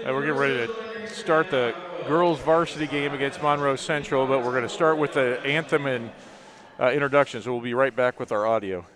We're getting ready to start the girls varsity game against Monroe Central, but we're going to start with the anthem and introductions. So we'll be right back with our audio.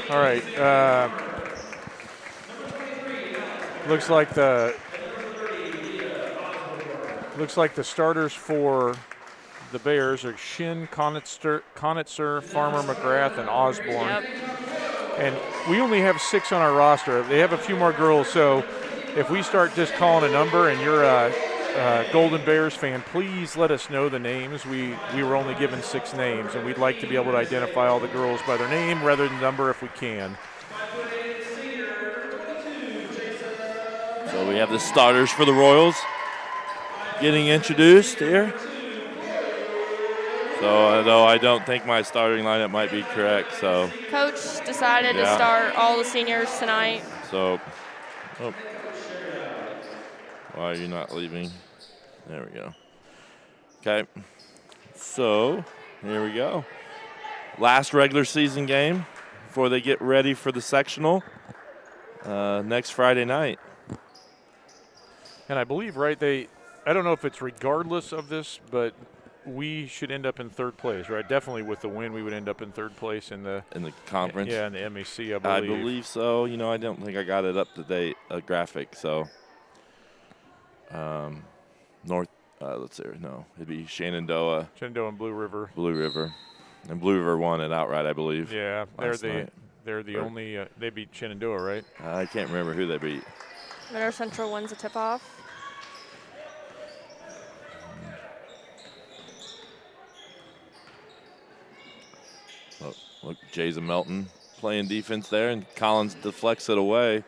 All right. Looks like the starters for the Bears are Shin, Conitzer, Farmer, McGrath, and Osborne. Yep. And we only have 6 on our roster. They have a few more girls, so if we start just calling a number and you're a Golden Bears fan, please let us know the names. We were only given 6 names, and we'd like to be able to identify all the girls by their name rather than number if we can. So we have the starters for the Royals getting introduced here. So though I don't think my starting lineup might be correct, so. Coach decided to start all the seniors tonight. So, why are you not leaving? There we go. Okay, so here we go. Last regular season game before they get ready for the sectional next Friday night. And I believe, right, I don't know if it's regardless of this, but we should end up in 3rd place, right? Definitely with the win, we would end up in 3rd place in the conference. Yeah, in the MAC, I believe. I believe so. You know, I don't think I got it up to date, a graphic. So, let's see. No, it'd be Shenandoah and Blue River. And Blue River won it outright, I believe. Yeah, they're the only. They beat Shenandoah, right? I can't remember who they beat. Monroe Central wins the tip-off. Look, Jason Melton playing defense there, and Collins deflects it away.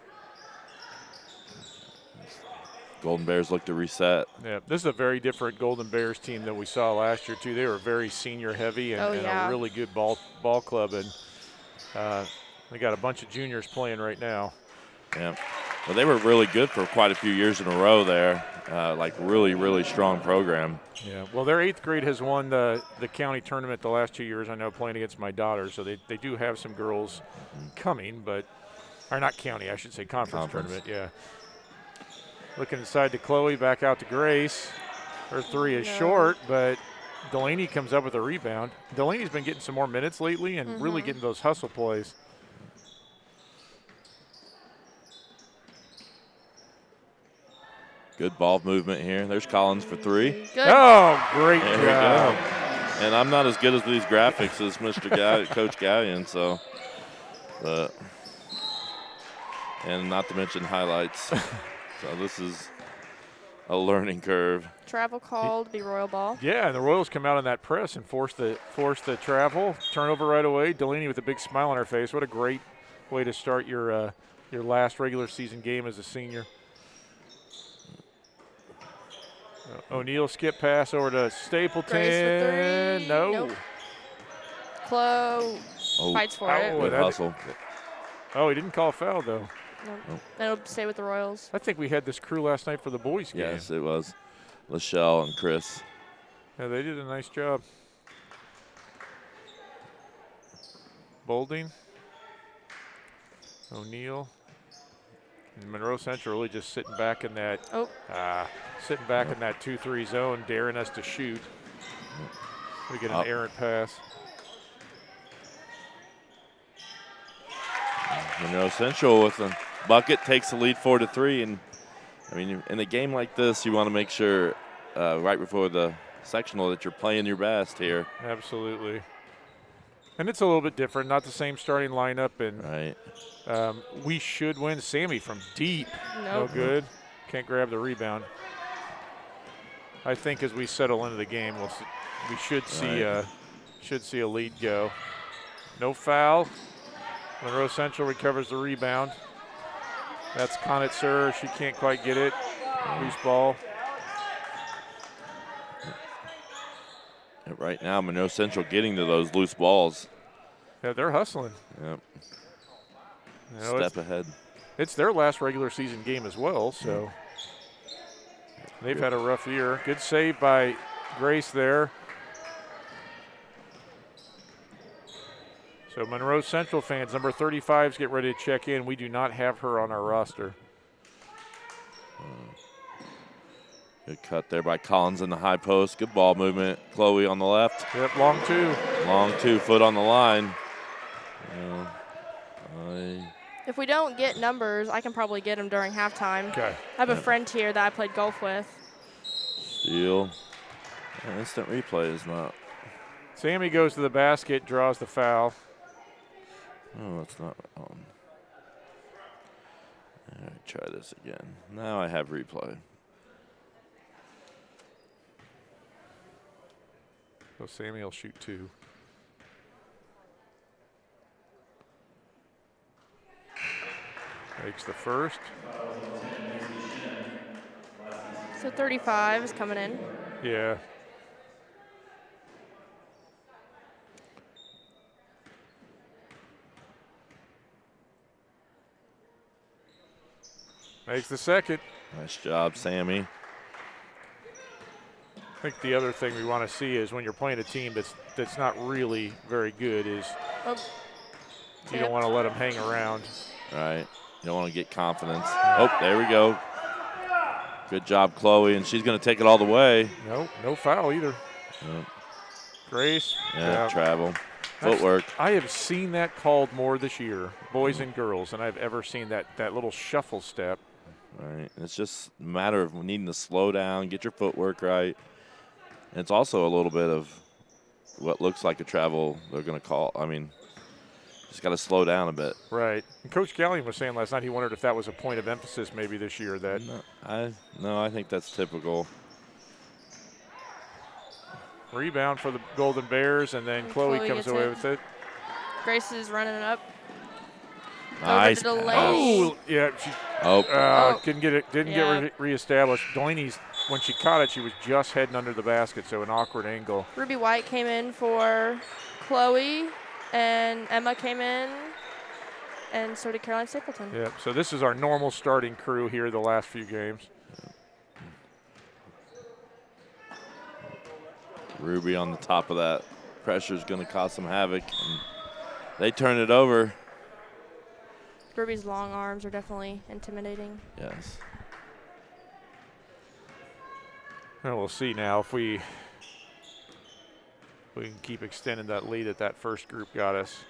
Golden Bears look to reset. Yeah, this is a very different Golden Bears team than we saw last year, too. They were very senior heavy and a really good ball club, and they got a bunch of juniors playing right now. Yeah. Well, they were really good for quite a few years in a row there, like really, really strong program. Yeah, well, their 8th grade has won the county tournament the last 2 years, I know, playing against my daughter, so they do have some girls coming, or not county, I should say conference tournament, yeah. Looking inside to Chloe, back out to Grace. Her 3 is short, but Delaney comes up with a rebound. Delaney's been getting some more minutes lately and really getting those hustle plays. Good ball movement here. There's Collins for 3. Good. Oh, great there job. We go. And I'm not as good as these graphics as Mr. Coach Gallion, so. And not to mention highlights. So this is a learning curve. Travel called, be Royal ball. Yeah, and the Royals come out on that press and force the travel. Turnover right away. Delaney with a big smile on her face. What a great way to start your last regular season game as a senior. O'Neal skip pass over to Stapleton. Grace for 3. No. Nope. Chloe fights for it. Good hustle. Oh, he didn't call a foul, though. Nope. That'll stay with the Royals. I think we had this crew last night for the boys game. Yes, it was. Lachelle and Chris. Yeah, they did a nice job. Bolding. O'Neill. And Monroe Central really just sitting back in that sitting back in that 2-3 zone, daring us to shoot. We get an errant pass. Monroe Central with a bucket takes the lead 4-3, and I mean, in a game like this, you want to make sure right before the sectional that you're playing your best here. Absolutely. And it's a little bit different, not the same starting lineup, and right. We should win. Sammy from deep, Nope. no good. Can't grab the rebound. I think as we settle into the game, we should see a lead go. No foul. Monroe Central recovers the rebound. That's Conitzer. She can't quite get it. Loose ball. Right now, Monroe Central getting to those loose balls. Yeah, they're hustling. Yep. You know, Step ahead. It's their last regular season game as well, so they've had a rough year. Good save by Grace there. So Monroe Central fans, number 35s, get ready to check in. We do not have her on our roster. Good cut there by Collins in the high post. Good ball movement. Chloe on the left. Yep, long two. Long 2 foot on the line. If we don't get numbers, I can probably get them during halftime. Okay. I have a friend here that I played golf with. Steal. Instant replay is not. Sammy goes to the basket, draws the foul. Oh, it's not on. All right, try this again. Now I have replay. So Sammy will shoot 2. Makes the first. So 35 is coming in. Yeah. Makes the second. Nice job, Sammy. I think the other thing we want to see is when you're playing a team that's not really very good is you don't want to let them hang around. Right. You don't want to get confidence. Oh, there we go. Good job, Chloe, and she's going to take it all the way. No foul either. Yep. Grace. Yeah, travel. Footwork. I have seen that called more this year, boys and girls, than I've ever seen that little shuffle step. Right. It's just a matter of needing to slow down, get your footwork right. And it's also a little bit of what looks like a travel they're going to call. I mean, just got to slow down a bit. Right. And Coach Gallion was saying last night he wondered if that was a point of emphasis maybe this year. That I think that's typical. Rebound for the Golden Bears, and then Chloe comes away with it. Grace is running it up. Nice. Over to the lane. Oh, yeah. She couldn't get it. Didn't get reestablished. Delaney's, when she caught it, she was just heading under the basket, so an awkward angle. Ruby White came in for Chloe, and Emma came in, and so did Caroline Stapleton. Yeah. So this is our normal starting crew here the last few games. Ruby on the top of that. Pressure is going to cause some havoc. And they turn it over. Ruby's long arms are definitely intimidating. Yes. And we'll see now if we can keep extending that lead that first group got us.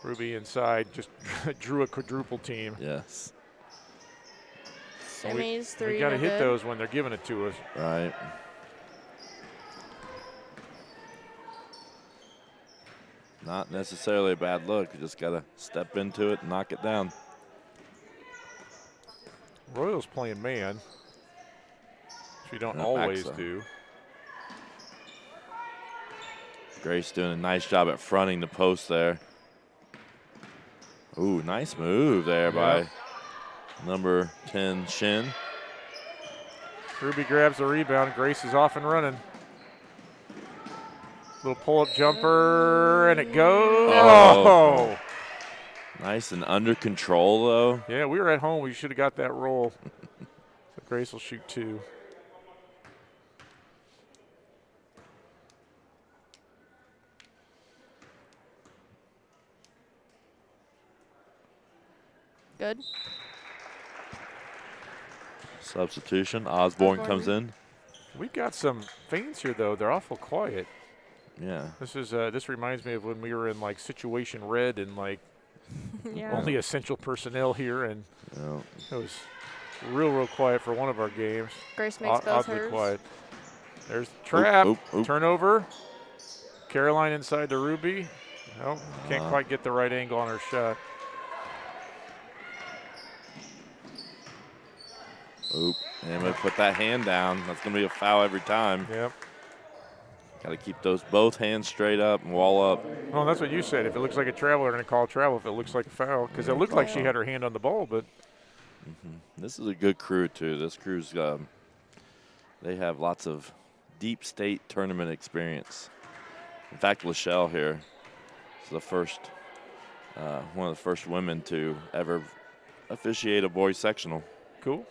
Ruby inside just drew a quadruple team. Yes. Sammy's 3. We got to hit those when they're giving it to us. Right. Not necessarily a bad look. You just got to step into it and knock it down. Royals playing man, which we don't always do. Grace doing a nice job at fronting the post there. Ooh, nice move there by number 10, Shin. Ruby grabs the rebound. Grace is off and running. Little pull-up jumper, and it goes. Oh! Nice and under control, though. Yeah, we were at home. We should have got that roll. Grace will shoot 2. Good. Substitution. Osborne Osborne. comes in. We've got some fans here, though. They're awful quiet. Yeah. This reminds me of when we were in, like, Situation Red and, like, Yeah. only essential personnel here, and Yeah. it was real quiet for one of our games. Grace makes both Oddly hers. quiet. There's trap. Oop. Turnover. Caroline inside to Ruby. No, can't quite get the right angle on her shot. Oop. Emma put that hand down. That's going to be a foul every time. Yep. Got to keep those both hands straight up and wall up. Well, that's what you said. If it looks like a travel, they're going to call travel. If it looks like a foul, because it looked like she had her hand on the ball, but This is a good crew, too. This crew's, they have lots of deep state tournament experience. In fact, Lachelle here is the first, one of the first women to ever officiate a boys sectional. cool.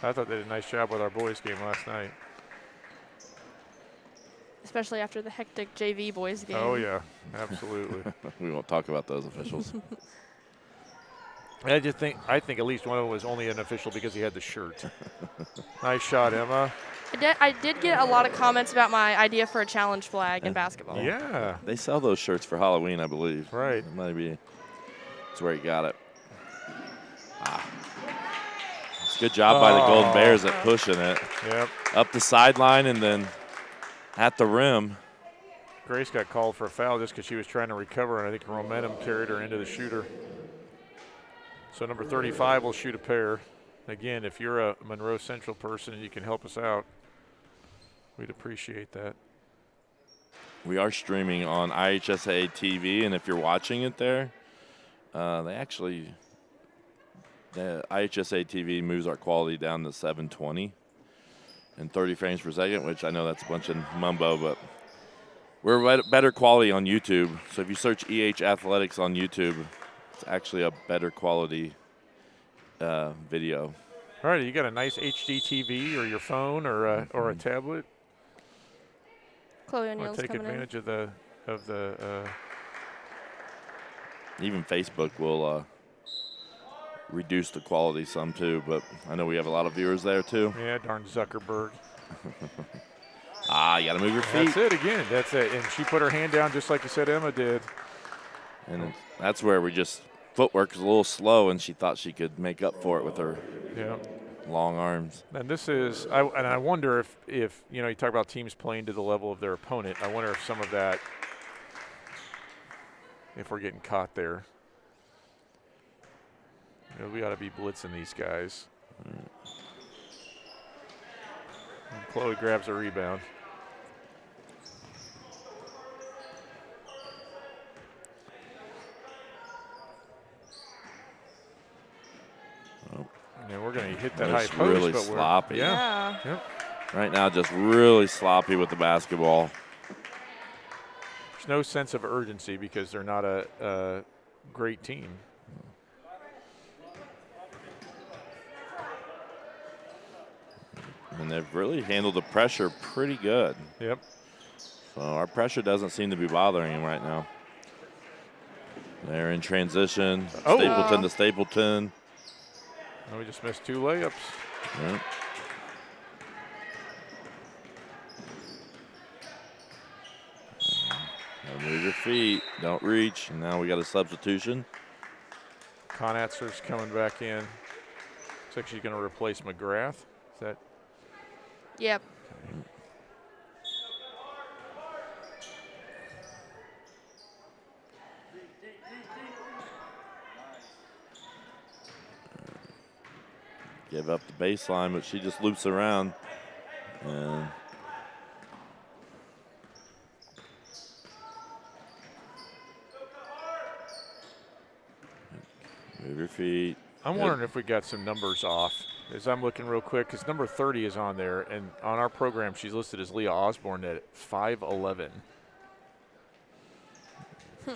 I thought they did a nice job with our boys game last night. Especially after the hectic JV boys game. Oh, yeah, absolutely. We won't talk about those officials. I think at least one of them was only an official because he had the shirt. Nice shot, Emma. I did get a lot of comments about my idea for a challenge flag in basketball. Yeah, They sell those shirts for Halloween, I believe. right. It might be. That's where he got it. It's a good job by the Golden Bears at pushing it. Yep. Up the sideline and then at the rim. Grace got called for a foul just because she was trying to recover, and I think her momentum carried her into the shooter. So number 35 will shoot a pair. Again, if you're a Monroe Central person and you can help us out, we'd appreciate that. We are streaming on IHSA TV, and if you're watching it there, the IHSA TV moves our quality down to 720 and 30 frames per second, which I know that's a bunch of mumbo, but we're better quality on YouTube. So if you search EH Athletics on YouTube, it's actually a better quality video. All right, you got a nice HD TV or your phone or a tablet. Chloe Want O'Neill's to take coming advantage of the Even Facebook will reduce the quality some too, but I know we have a lot of viewers there too. yeah, darn Zuckerberg. You got to move your feet. That's it again. That's it. And she put her hand down just like you said Emma did. And that's where we just footwork is a little slow, and she thought she could make up for it with her Yeah. long arms. And this is, I wonder if you talk about teams playing to the level of their opponent. I wonder if some of that, if we're getting caught there. We ought to be blitzing these guys. And Chloe grabs a rebound. And we're going to hit that high It's post, really but we're sloppy. Yeah. Yeah. Yep. Right now, just really sloppy with the basketball. There's no sense of urgency because they're not a great team. And they've really handled the pressure pretty good. Yep. So our pressure doesn't seem to be bothering him right now. They're in transition. Oh. Stapleton to Stapleton. And we just missed 2 layups. Yeah. Now move your feet. Don't reach. And now we got a substitution. Conatzer's coming back in. Looks like she's going to replace McGrath. Is that? Yep. Give up the baseline, but she just loops around. And move your feet. I'm Good. wondering if we got some numbers off. As I'm looking real quick, because number 30 is on there, and on our program she's listed as Leah Osborne at 5'11".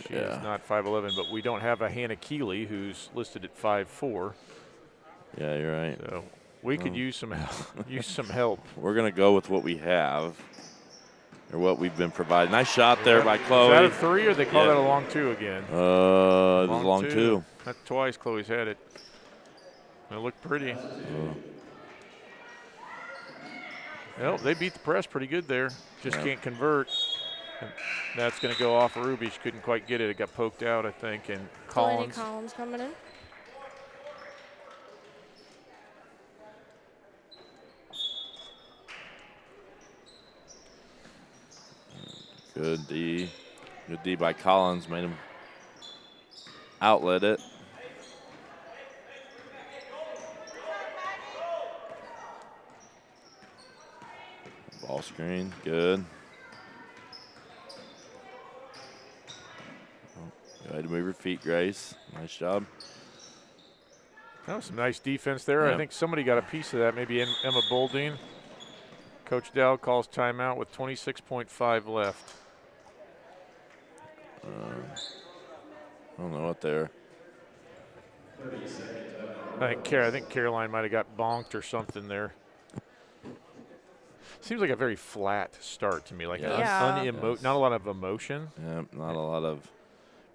She is not 5'11", but we don't have a Hannah Keeley who's listed at 5'4". Yeah, you're right. So we could use some help. Use some help. We're going to go with what we have or what we've been provided. Nice shot there by Chloe. Is that a 3 or they call that a long 2 again? It was a long 2. That's twice Chloe's had it. It looked pretty. Well, they beat the press pretty good there. Just can't convert. And that's going to go off of Ruby. She couldn't quite get it. It got poked out, I think, and Collins. Collins coming in. Good D. Good D by Collins. Made him outlet it. Ball screen. Good. Go ahead and move your feet, Grace. Nice job. That was some nice defense there. I think somebody got a piece of that, maybe Emma Boldine. Coach Dow calls timeout with 26.5 left. I don't know what they're. I think Caroline might have got bonked or something there. Seems like a very flat start to me, like not a lot of emotion. Yeah, not a lot of,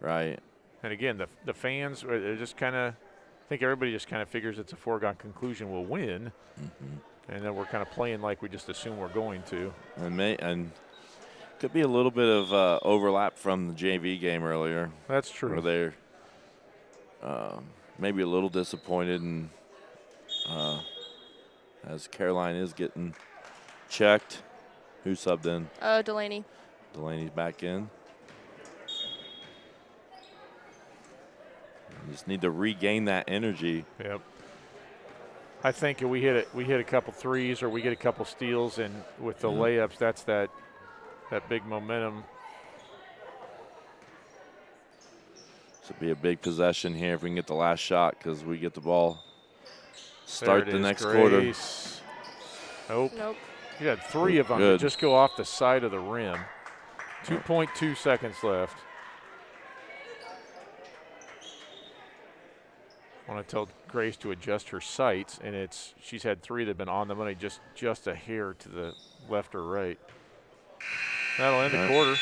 right. And again, the fans are just kind of, I think everybody just kind of figures it's a foregone conclusion we'll win, and then we're kind of playing like we just assume we're going to. And could be a little bit of overlap from the JV game earlier. That's true. Where they're maybe a little disappointed, and as Caroline is getting checked. Who subbed in? Delaney. Delaney's back in. Just need to regain that energy. Yep. I think if we hit a couple threes or we get a couple steals, and with the layups, that's that big momentum. This would be a big possession here if we can get the last shot, because we get the ball. Start the next quarter. Nope. You had 3 of them that just go off the side of the rim. 2.2 seconds left. I want to tell Grace to adjust her sights, and she's had 3 that have been on the money, just a hair to the left or right. That'll end the quarter.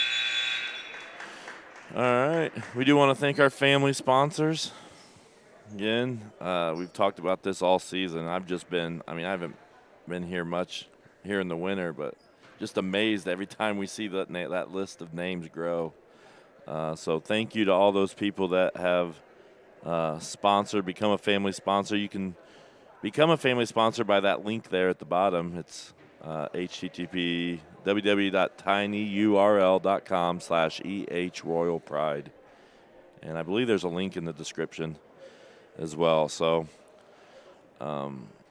All right. We do want to thank our family sponsors. Again, we've talked about this all season. I haven't been here much here in the winter, but just amazed every time we see that list of names grow. So thank you to all those people that have sponsored, become a family sponsor. You can become a family sponsor by that link there at the bottom. It's http www.tinyurl.com/ehroyalpride. And I believe there's a link in the description as well. So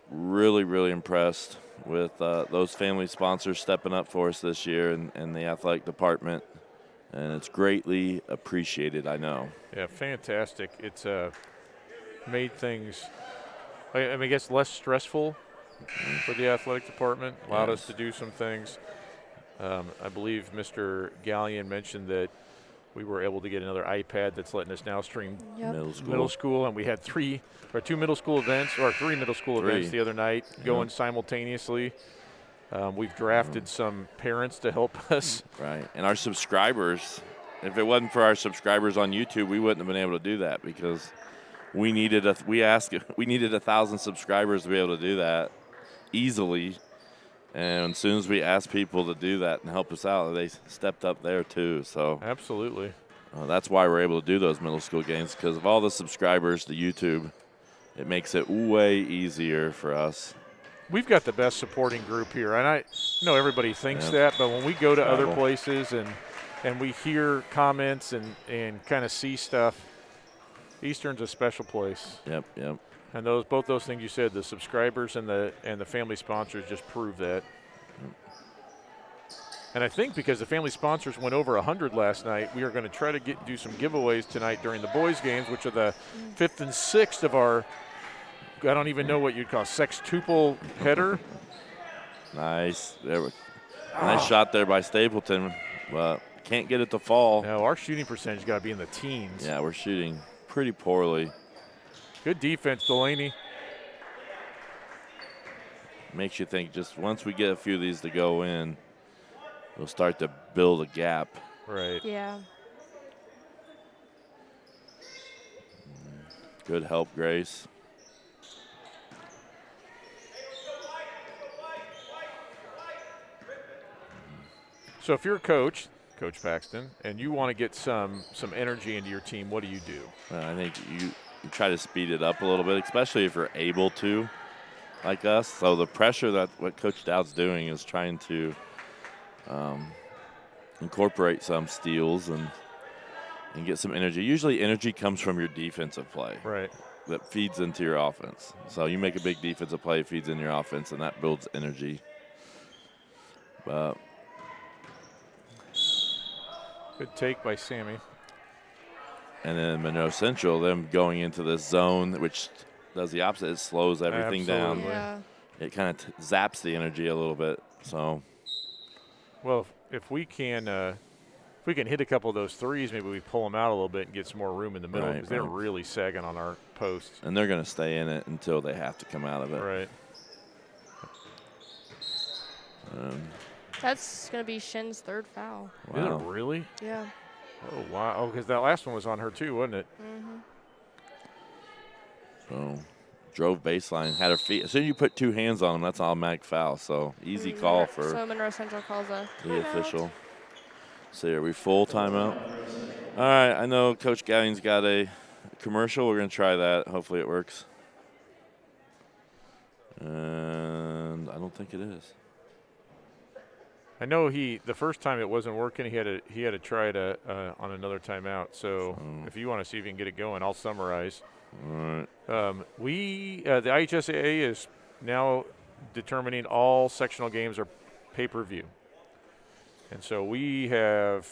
really, really impressed with those family sponsors stepping up for us this year and the athletic department. And it's greatly appreciated, I know. Yeah, fantastic. It's made things, I guess, less stressful for the athletic department, allowed us to do some things. I believe Mr. Gallion mentioned that we were able to get another iPad that's letting us now stream middle school, and we had 3 middle school events the other night going simultaneously. We've drafted some parents to help us. Right, and our subscribers, if it wasn't for our subscribers on YouTube, we wouldn't have been able to do that, because we needed 1,000 subscribers to be able to do that easily. And as soon as we asked people to do that and help us out, they stepped up there too. So absolutely, that's why we're able to do those middle school games, because of all the subscribers to YouTube. It makes it way easier for us. We've got the best supporting group here, and I know everybody thinks that, but when we go to other places and we hear comments and kind of see stuff, Eastern's a special place. Yep. And both those things you said, the subscribers and the family sponsors, just prove that. And I think because the family sponsors went over 100 last night, we are going to try to do some giveaways tonight during the boys' games, which are the 5th and 6th of our, I don't even know what you'd call sextuple header. Nice. Nice shot there by Stapleton, but can't get it to fall. No, our shooting percentage got to be in the teens. Yeah, we're shooting pretty poorly. Good defense, Delaney. makes you think just once we get a few of these to go in, we'll start to build a gap. Right. Yeah. Good help, Grace. So if you're a coach, Coach Paxton, and you want to get some energy into your team, what do you do? I think you try to speed it up a little bit, especially if you're able to, like us. So the pressure that what Coach Dowd's doing is trying to incorporate some steals and get some energy. Usually energy comes from your defensive play. Right. That feeds into your offense. So you make a big defensive play, it feeds into your offense, and that builds energy. But good take by Sammy. and then Monroe Central, them going into this zone, which does the opposite. It slows everything down. Absolutely. Yeah. It kind of zaps the energy a little bit. So Well, if we can hit a couple of those threes, maybe we pull them out a little bit and get some more room in the middle because they're really sagging on our posts. And they're going to stay in it until they have to come out of it. Right. That's going to be Shin's third foul. Is Wow. it really? Yeah. Oh, wow. Oh, because that last one was on her too, wasn't it? Mm-hmm. So drove baseline, had her feet. As soon as you put two hands on them, that's automatic foul. So easy call for So Monroe Central calls a the timeout. official. So are we full timeout? All right, I know Coach Gallion's got a commercial. We're going to try that. Hopefully it works. And I don't think it is. I know the first time it wasn't working, he had to try it on another timeout. So if you want to see if you can get it going, I'll summarize. All right. The IHSAA is now determining all sectional games are pay-per-view. And so we have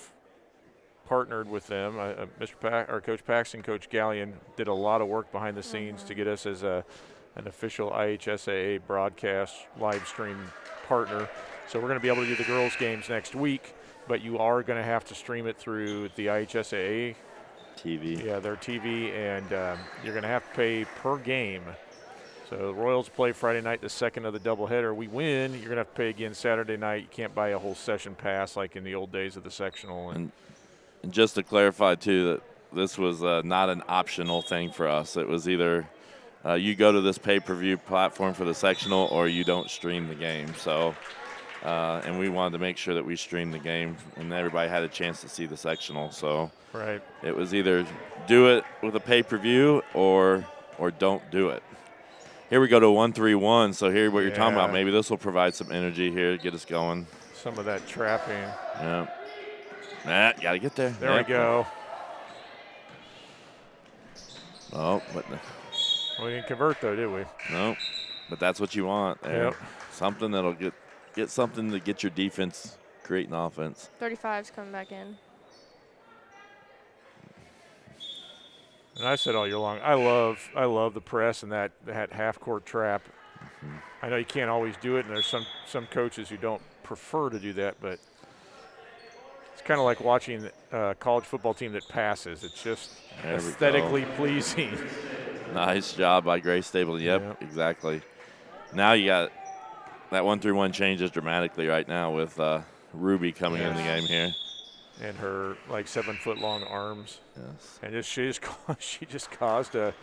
partnered with them. Coach Paxton, Coach Gallion did a lot of work behind the scenes to get us as an official IHSAA broadcast live stream partner. So we're going to be able to do the girls' games next week, but you are going to have to stream it through the IHSAA TV. Yeah, their TV, and you're going to have to pay per game. So the Royals play Friday night, the second of the doubleheader. We win, you're going to have to pay again Saturday night. You can't buy a whole session pass like in the old days of the sectional. And just to clarify, too, that this was not an optional thing for us. It was either you go to this pay-per-view platform for the sectional or you don't stream the game. So, and we wanted to make sure that we streamed the game and everybody had a chance to see the sectional. So right. It was either do it with a pay-per-view or don't do it. Here we go to 1-3-1. So here what you're talking about. Maybe this will provide some energy here to get us going. Some of that trapping. Yeah. Matt, got to get there. There we go. Oh, but We didn't convert, though, did we? no. But that's what you want there. Yep. Something that'll get something to get your defense creating offense. 35's coming back in. And I said all year long, I love the press and that half-court trap. Mm-hmm. I know you can't always do it, and there's some coaches who don't prefer to do that, but it's kind of like watching a college football team that passes. It's just aesthetically pleasing. Nice job by Grace Stable. Yep, exactly. Now you got that 1-3-1 changes dramatically right now with Ruby coming in the game here. And her 7-foot-long arms. Yes. And she just caused a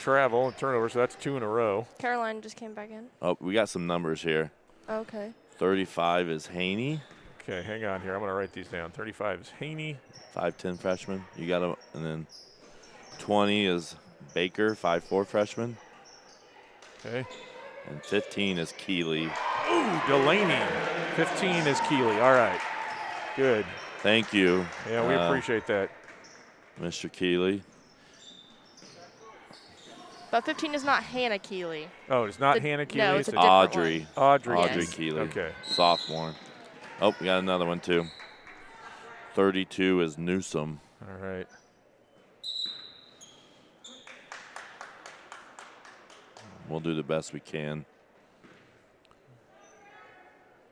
travel and turnover, so that's 2 in a row. Caroline just came back in. Oh, we got some numbers here. Okay. 35 is Haney. Okay, hang on here. I'm going to write these down. 35 is Haney. 5'10" freshman. You got him. And then 20 is Baker, 5'4" freshman. Okay. And 15 is Keeley. Ooh, Delaney. 15 is Keeley. All right. Good. Thank you. Yeah, we appreciate that. Mr. Keeley. But 15 is not Hannah Keeley. Oh, it's not Hannah Keeley? No, it's a different Audrey. one. Audrey. Audrey Yes. Keeley. Okay. Sophomore. Oh, we got another one, too. 32 is Newsom. All right. We'll do the best we can.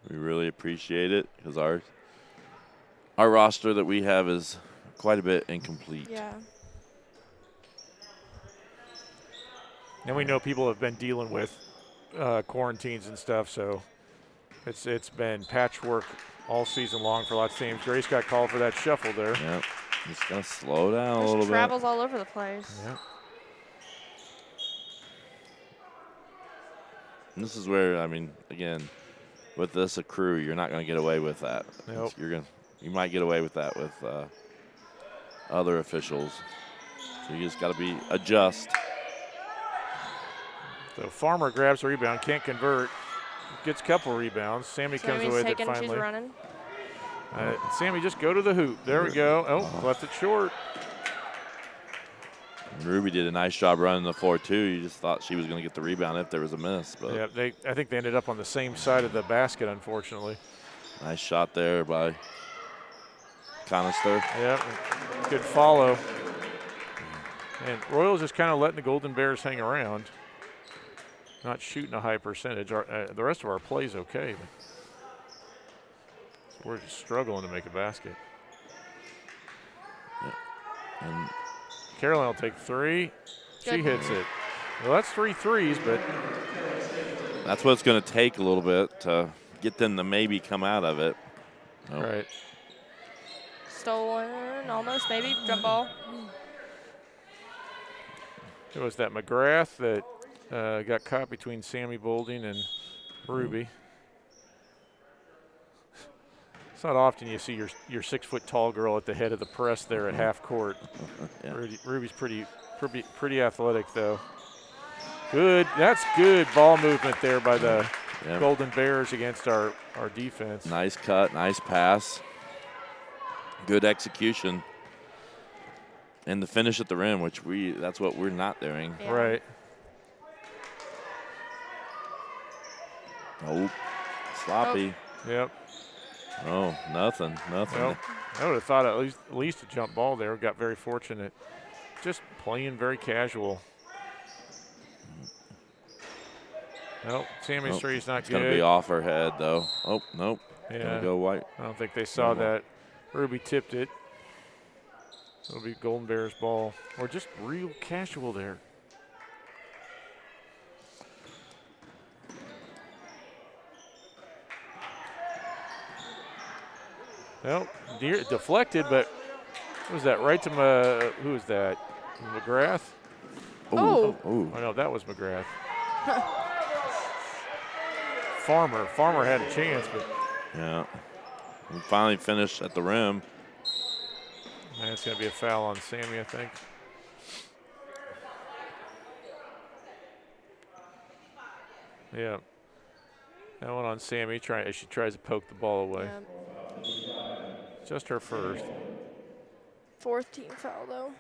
We really appreciate it because our roster that we have is quite a bit incomplete. Yeah. And we know people have been dealing with quarantines and stuff, so it's been patchwork all season long for lots of teams. Grace got called for that shuffle there. Yep. Just going to slow down a little bit. Travels all over the place. Yeah. And this is where, I mean, again, with this a crew, you're not going to get away with that. Nope. You might get away with that with other officials. So you just got to adjust. So Farmer grabs a rebound, can't convert, gets a couple rebounds. Sammy comes away with it finally. She's running. Sammy, just go to the hoop. There we go. Oh, left it short. Ruby did a nice job running the floor too. You just thought she was going to get the rebound if there was a miss. But yeah, I think they ended up on the same side of the basket, unfortunately. Nice shot there by Conister. Yeah, good follow. And Royals just kind of letting the Golden Bears hang around. Not shooting a high percentage. The rest of our play's okay. But we're just struggling to make a basket. Yeah. And Caroline will take three. Good. She hits it. Well, that's 3 threes, but that's what it's going to take a little bit to get them to maybe come out of it. Nope. right. Stolen, almost, maybe. Jump ball. It was that McGrath that got caught between Sammy Boulding and Ruby. It's not often you see your 6 foot tall girl at the head of the press there at half court. Yeah. Ruby's pretty athletic though. Good, that's good ball movement there by the Golden Bears against our defense. Nice cut, nice pass. Good execution. And the finish at the rim, which that's what we're not doing. Yeah. Right. Oh, sloppy. Yep. Oh, nothing. Well, I would have thought at least a jump ball there. Got very fortunate. Just playing very casual. Nope, Sammy's three's not it's good. It's going to be off her head, though. Oh, nope. Yeah. Going to go white. I don't think they saw that. Ruby tipped it. It'll be Golden Bears ball. Or just real casual there. Well, deflected, but what was that? Right to who was that? McGrath? Oh. Oh, no, that was McGrath. Farmer had a chance, but yeah. We finally finished at the rim. That's going to be a foul on Sammy, I think. Yeah. That one on Sammy as she tries to poke the ball away. Yeah. Just her first. 4th team foul, though.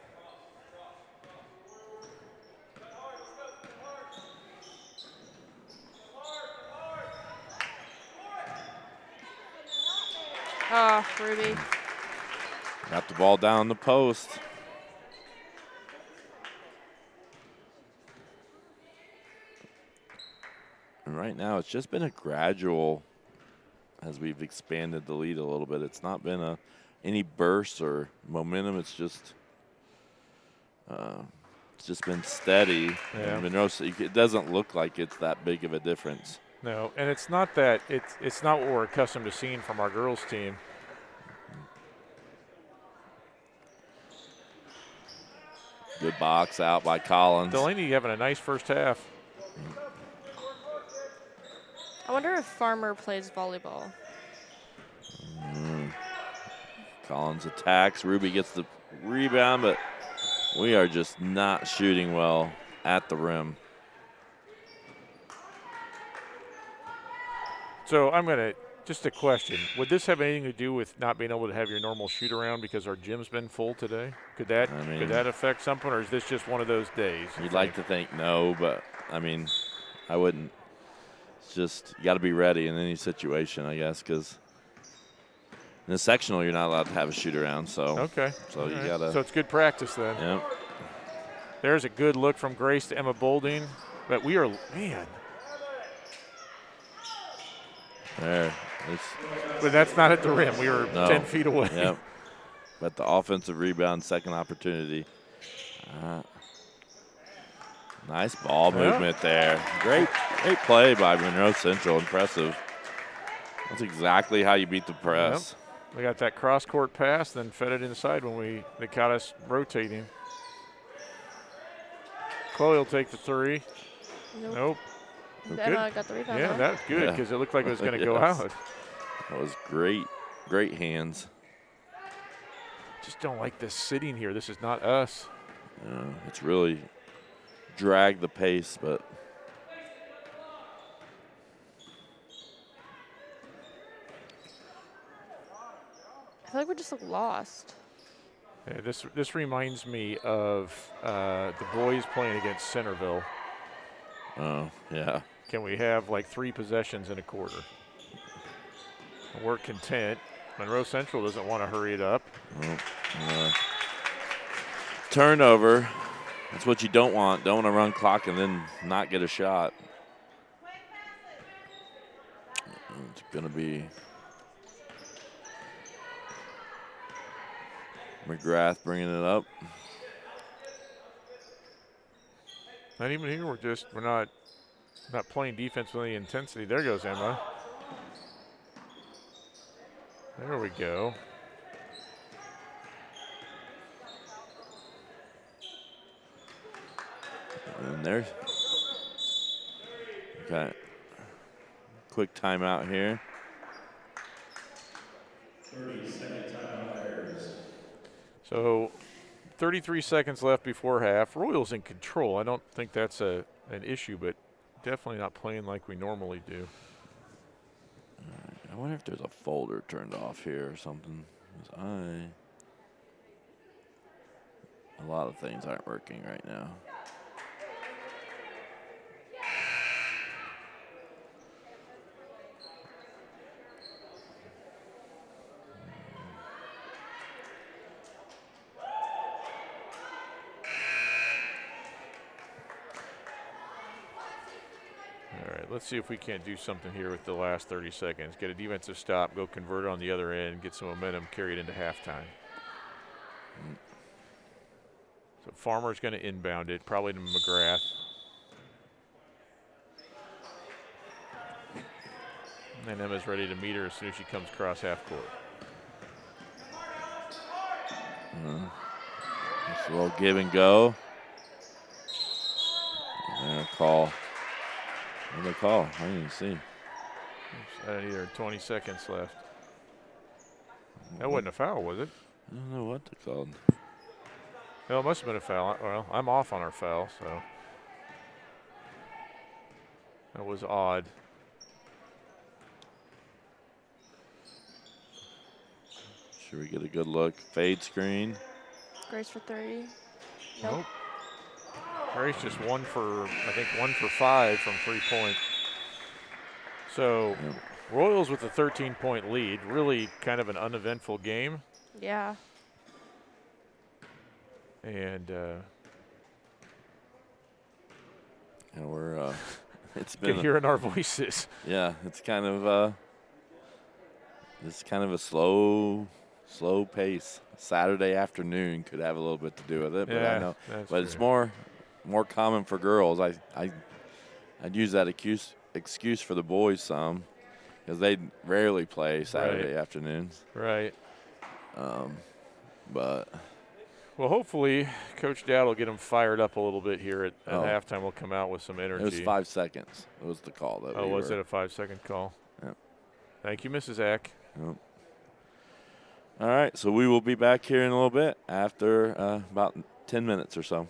Ah, Ruby. Got the ball down the post. And right now, it's just been a gradual, as we've expanded the lead a little bit. It's not been any bursts or momentum. It's just been steady. Yeah. Monroe, it doesn't look like it's that big of a difference. No, and it's not that it's not what we're accustomed to seeing from our girls team. Good box out by Collins. Delaney having a nice first half. I wonder if Farmer plays volleyball. Collins attacks. Ruby gets the rebound, but we are just not shooting well at the rim. So just a question. Would this have anything to do with not being able to have your normal shoot around because our gym's been full today? Could that affect something, or is this just one of those days? You'd like to think no, but, I mean, I wouldn't. It's just you got to be ready in any situation, I guess, because in the sectional you're not allowed to have a shoot around. So okay. So you got to. So it's good practice then. Yep. There's a good look from Grace to Emma Boulding, but we are There. But that's not at the rim. We were 10 feet away. Yep. But the offensive rebound, second opportunity. Nice ball movement there. Great Great play by Monroe Central. Impressive. That's exactly how you beat the press. Yep. We got that cross-court pass, then fed it inside when they caught us rotating. Chloe will take the three. Nope. Emma got the rebound. Yeah, though. that's good because it looked like it was going to go out. That was great. Great hands. Just don't like this sitting here. This is not us. It's really dragged the pace, but I feel like we just look lost. Yeah, this reminds me of the boys playing against Centerville. oh, yeah. Can we have like 3 possessions in a quarter? We're content. Monroe Central doesn't want to hurry it up. Turnover. That's what you don't want. Don't want to run clock and then not get a shot. It's going to be McGrath bringing it up. Not even here. We're not playing defense with any intensity. There goes Emma. There we go. And there's okay. Quick timeout here. 30-second timeout. So 33 seconds left before half. Royals in control. I don't think that's an issue, but definitely not playing like we normally do. I wonder if there's a folder turned off here or something. 'Cause a lot of things aren't working right now. All right, let's see if we can't do something here with the last 30 seconds. Get a defensive stop, go convert it on the other end, get some momentum, carry it into halftime. So Farmer's going to inbound it, probably to McGrath. And Emma's ready to meet her as soon as she comes across half court. Just a little give and go. And a call. What did they call? I didn't even see. I don't either. 20 seconds left. That wasn't a foul, was it? I don't know what they called. No, it must have been a foul. Well, I'm off on our foul, so. That was odd. Should we get a good look? Fade screen. Grace for 3. Nope. Grace just I think 1 for 5 from 3-point. So Yep. Royals with a 13-point lead. Really kind of an uneventful game. Yeah. And we're it's you can been hear in our voices. yeah, it's kind of a slow pace. Saturday afternoon could have a little bit to do with it, but Yeah, I know, that's but it's true. more common for girls. I'd use that excuse for the boys some because they rarely play Saturday afternoons. Right. But Well, hopefully Coach Dowd will get them fired up a little bit here at halftime. We'll come out with some energy. it was 5 seconds. It was the call that. Was it a 5-second call? Yep. Thank you, Mrs. Ack. Yep. All right, so we will be back here in a little bit after about 10 minutes or so.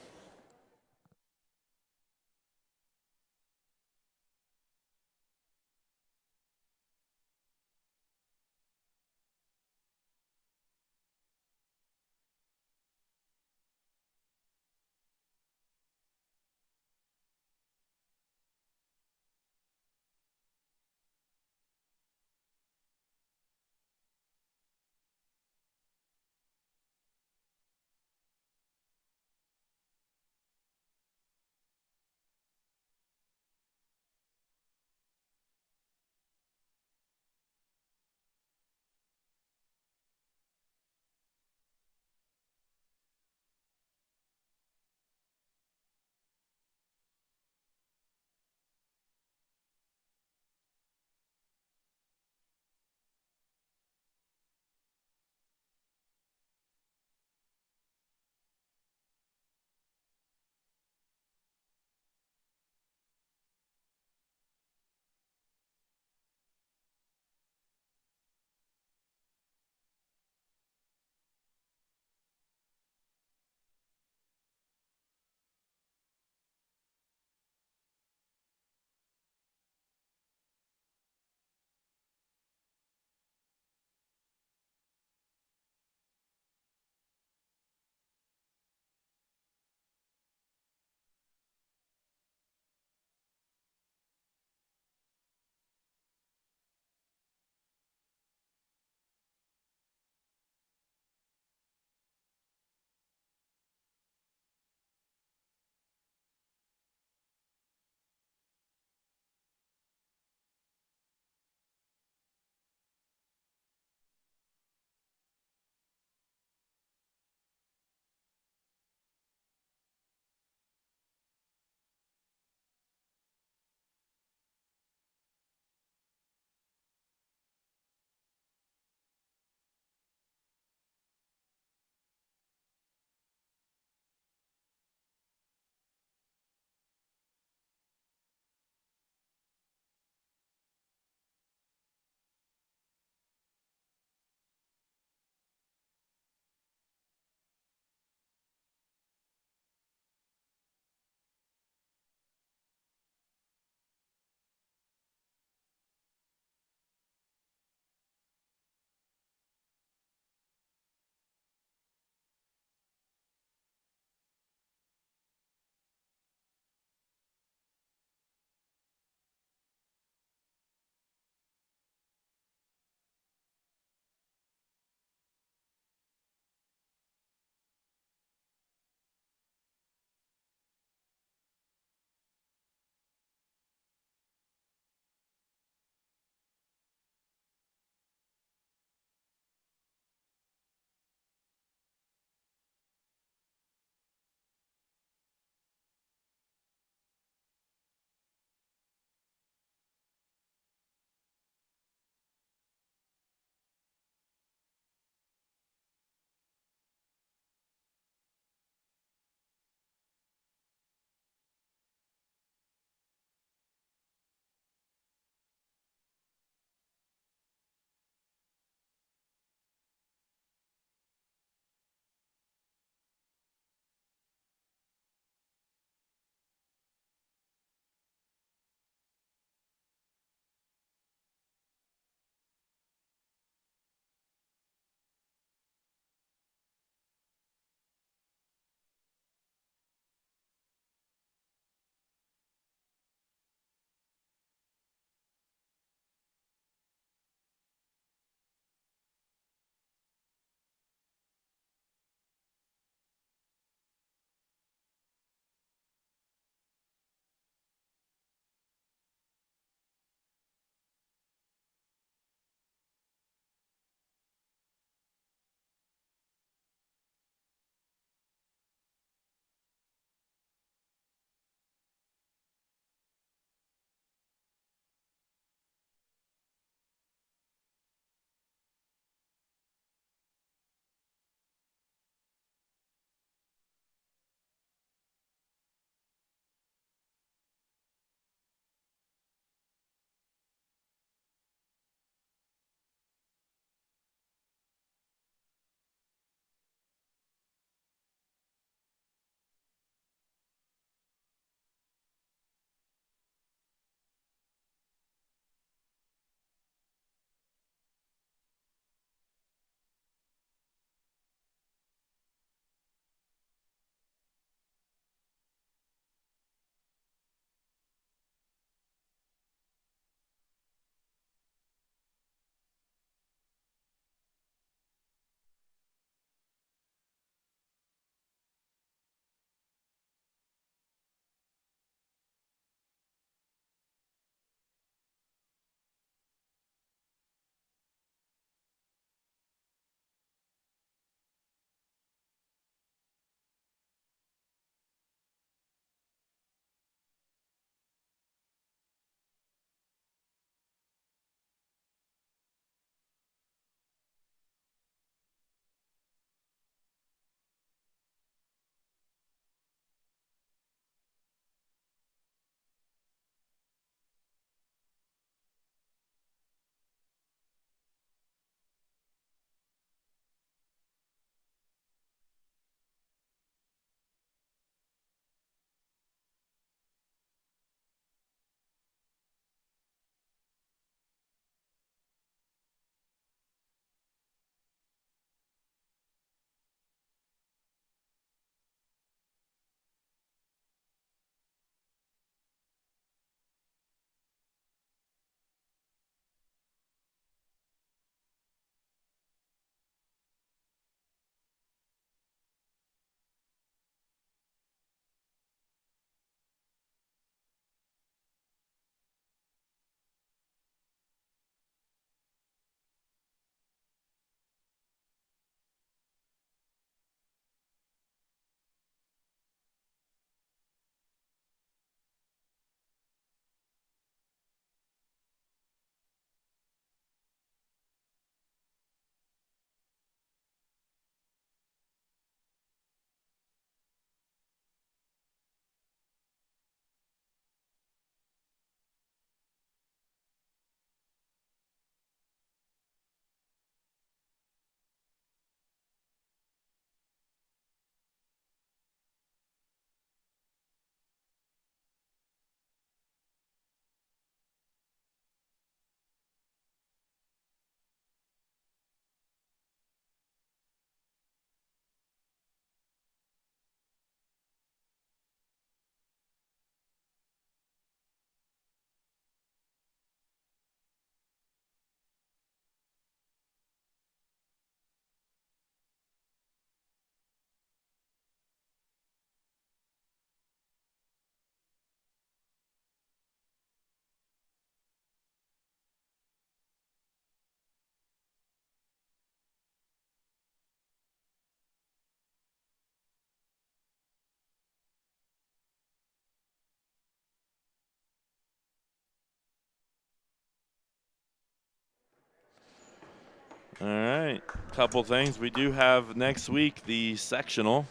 All right, couple things. We do have next week the sectional.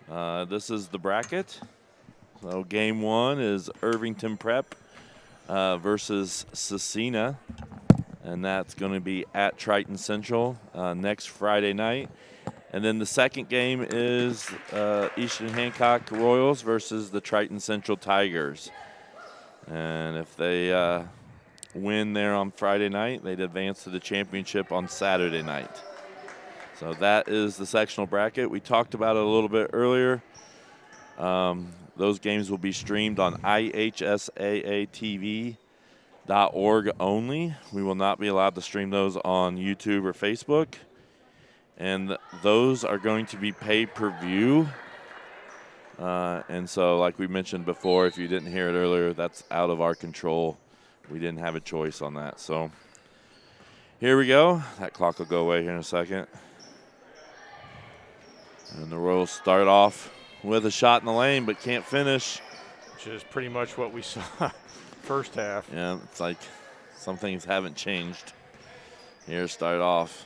This is the bracket. So game 1 is Irvington Prep versus Cecina, and that's going to be at Triton Central next Friday night. And then the second game is Eastern Hancock Royals versus the Triton Central Tigers. And if they win there on Friday night, they'd advance to the championship on Saturday night. So that is the sectional bracket. We talked about it a little bit earlier. Those games will be streamed on ihsaatv.org only. We will not be allowed to stream those on YouTube or Facebook. And those are going to be pay-per-view. And so, like we mentioned before, if you didn't hear it earlier, that's out of our control. We didn't have a choice on that. So here we go. That clock will go away here in a second. And the Royals start off with a shot in the lane, but can't finish. Which is pretty much what we saw first half. Yeah, it's like some things haven't changed. Here, start off.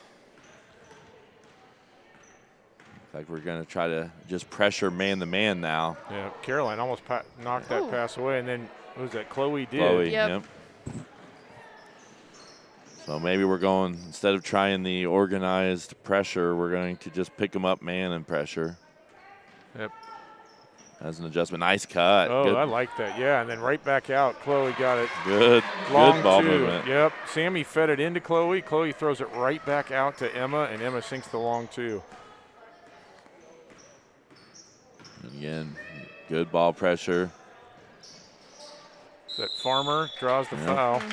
Like we're going to try to just pressure man-to-man now. Yeah, Caroline almost knocked that pass away, and then what was that? Chloe did. Chloe, Yep. So maybe we're going, instead of trying the organized pressure, we're going to just pick them up man and pressure. Yep. As an adjustment. Nice cut. Oh, Good. I like that. Yeah, and then right back out. Chloe got it. Good Long ball two. movement. Yep. Sammy fed it into Chloe. Chloe throws it right back out to Emma, and Emma sinks the long two. And again, good ball pressure. That Farmer draws the foul.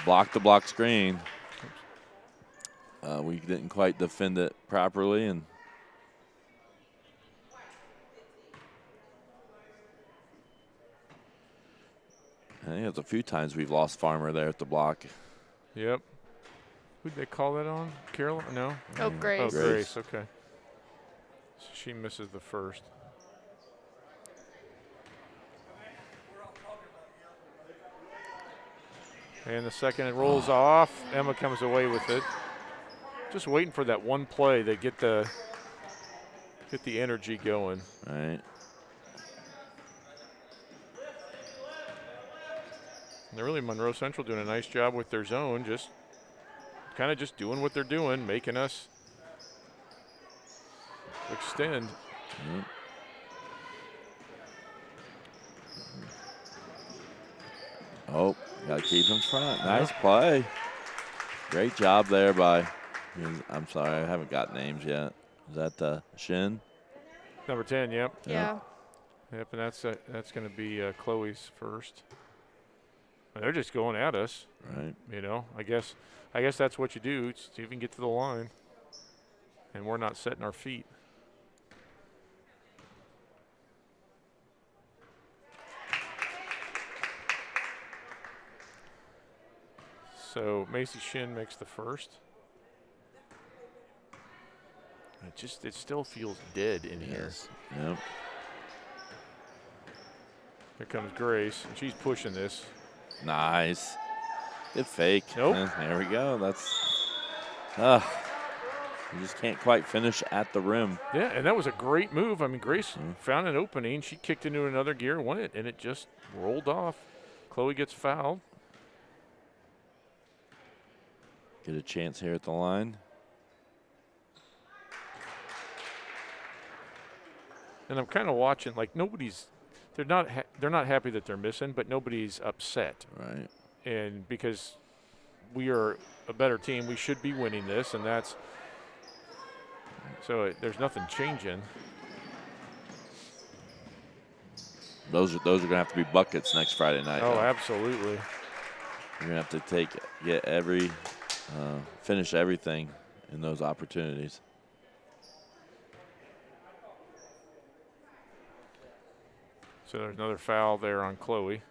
Block the block screen. We didn't quite defend it properly, and I think it's a few times we've lost Farmer there at the block. Yep. Who'd they call that on? Caroline? No. Oh, Grace. Oh, Grace. Grace. Okay. So she misses the first. And the second, it rolls off. Emma comes away with it. Just waiting for that one play to get the energy going. All right. And they're really Monroe Central doing a nice job with their zone, just kind of just doing what they're doing, making us extend. Oh, got to keep in front. Nice play. Great job there by, I'm sorry, I haven't got names yet. Is that Shin? Number 10, yep. Yeah. Yep, and that's going to be Chloe's first. And they're just going at us. Right. You know, I guess that's what you do. See if you can get to the line. And we're not setting our feet. So Macy Shin makes the first. It still feels dead in here. Yes. Yep. Here comes Grace, and she's pushing this. Nice. Good fake. Nope. There we go. That's, you just can't quite finish at the rim. Yeah, and that was a great move. I mean, Grace found an opening. She kicked into another gear, won it, and it just rolled off. Chloe gets fouled. Get a chance here at the line. And I'm kind of watching, like they're not happy that they're missing, but nobody's upset. Right. And because we are a better team, we should be winning this, and that's so there's nothing changing. Those are going to have to be buckets next Friday night. Oh, though. absolutely. You're going to have to finish everything in those opportunities. So there's another foul there on Chloe.